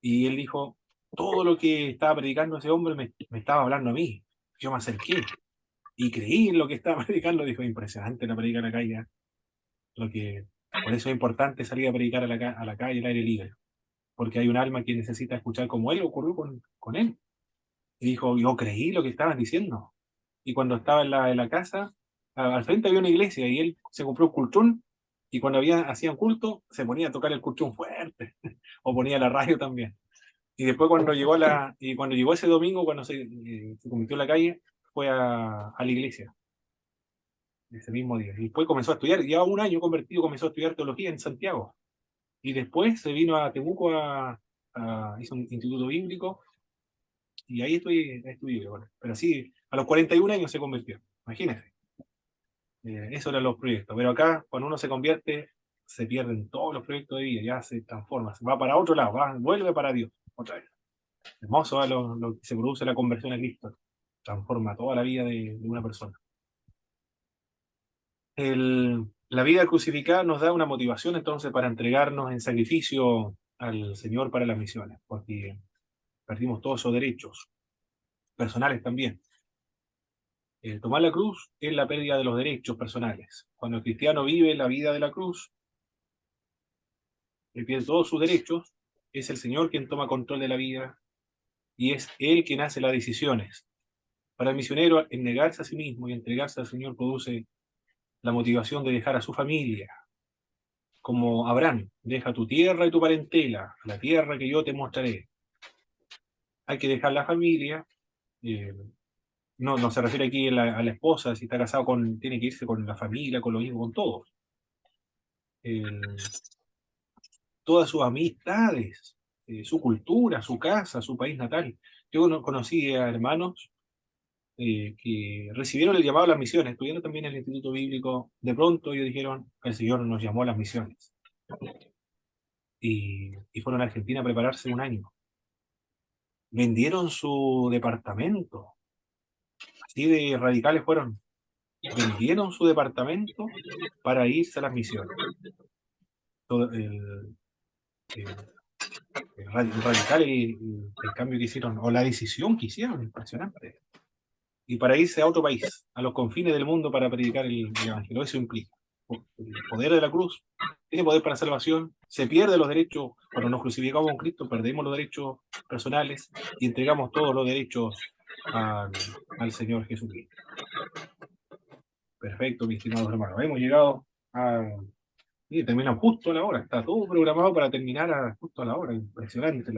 Y él dijo, todo lo que estaba predicando ese hombre me estaba hablando a mí. Yo me acerqué y creí en lo que estaba predicando. Dijo, impresionante la predica en la calle. Por eso es importante salir a predicar a la calle, al aire libre. Porque hay un alma que necesita escuchar como él ocurrió con él. Y dijo, yo creí lo que estaban diciendo. Y cuando estaba en la casa, al frente había una iglesia y él se compró un cultrón y cuando hacían culto se ponía a tocar el cultrón fuerte o ponía la radio también. Y después cuando llegó ese domingo, cuando se convirtió en la calle, fue a la iglesia. ese mismo día. Y después comenzó a estudiar, ya un año convertido, comenzó a estudiar teología en Santiago. Y después se vino a Temuco hizo un instituto bíblico, y ahí estudié. Bueno. Pero sí, a los 41 años se convirtió, imagínense. Eso eran los proyectos. Pero acá, cuando uno se convierte, se pierden todos los proyectos de vida, ya se transforma, se va para otro lado, vuelve para Dios, otra vez. Hermoso lo que se produce la conversión a Cristo, transforma toda la vida de una persona. La vida crucificada nos da una motivación entonces para entregarnos en sacrificio al Señor para las misiones, porque perdimos todos esos derechos personales también. Tomar la cruz es la pérdida de los derechos personales. Cuando el cristiano vive la vida de la cruz, él pierde todos sus derechos, es el Señor quien toma control de la vida y es Él quien hace las decisiones. Para el misionero, el negarse a sí mismo y entregarse al Señor produce la motivación de dejar a su familia, como Abraham, deja tu tierra y tu parentela, la tierra que yo te mostraré. Hay que dejar la familia, eh, no se refiere aquí a la esposa, si está casado tiene que irse con la familia, con los hijos, con todos. Todas sus amistades, su cultura, su casa, su país natal. Yo conocí a hermanos que recibieron el llamado a las misiones, estuvieron también en el Instituto Bíblico, de pronto ellos dijeron, el Señor nos llamó a las misiones. Y fueron a Argentina a prepararse un año. Vendieron su departamento, así de radicales fueron. Vendieron su departamento para irse a las misiones. Todo radical el cambio que hicieron, o la decisión que hicieron, impresionante. Y para irse a otro país, a los confines del mundo para predicar el Evangelio. Eso implica el poder de la cruz, tiene poder para salvación, se pierde los derechos, cuando nos crucificamos con Cristo, perdemos los derechos personales y entregamos todos los derechos al Señor Jesucristo. Perfecto, mis estimados hermanos. Hemos llegado a... Y terminamos justo a la hora, está todo programado para terminar justo a la hora, impresionante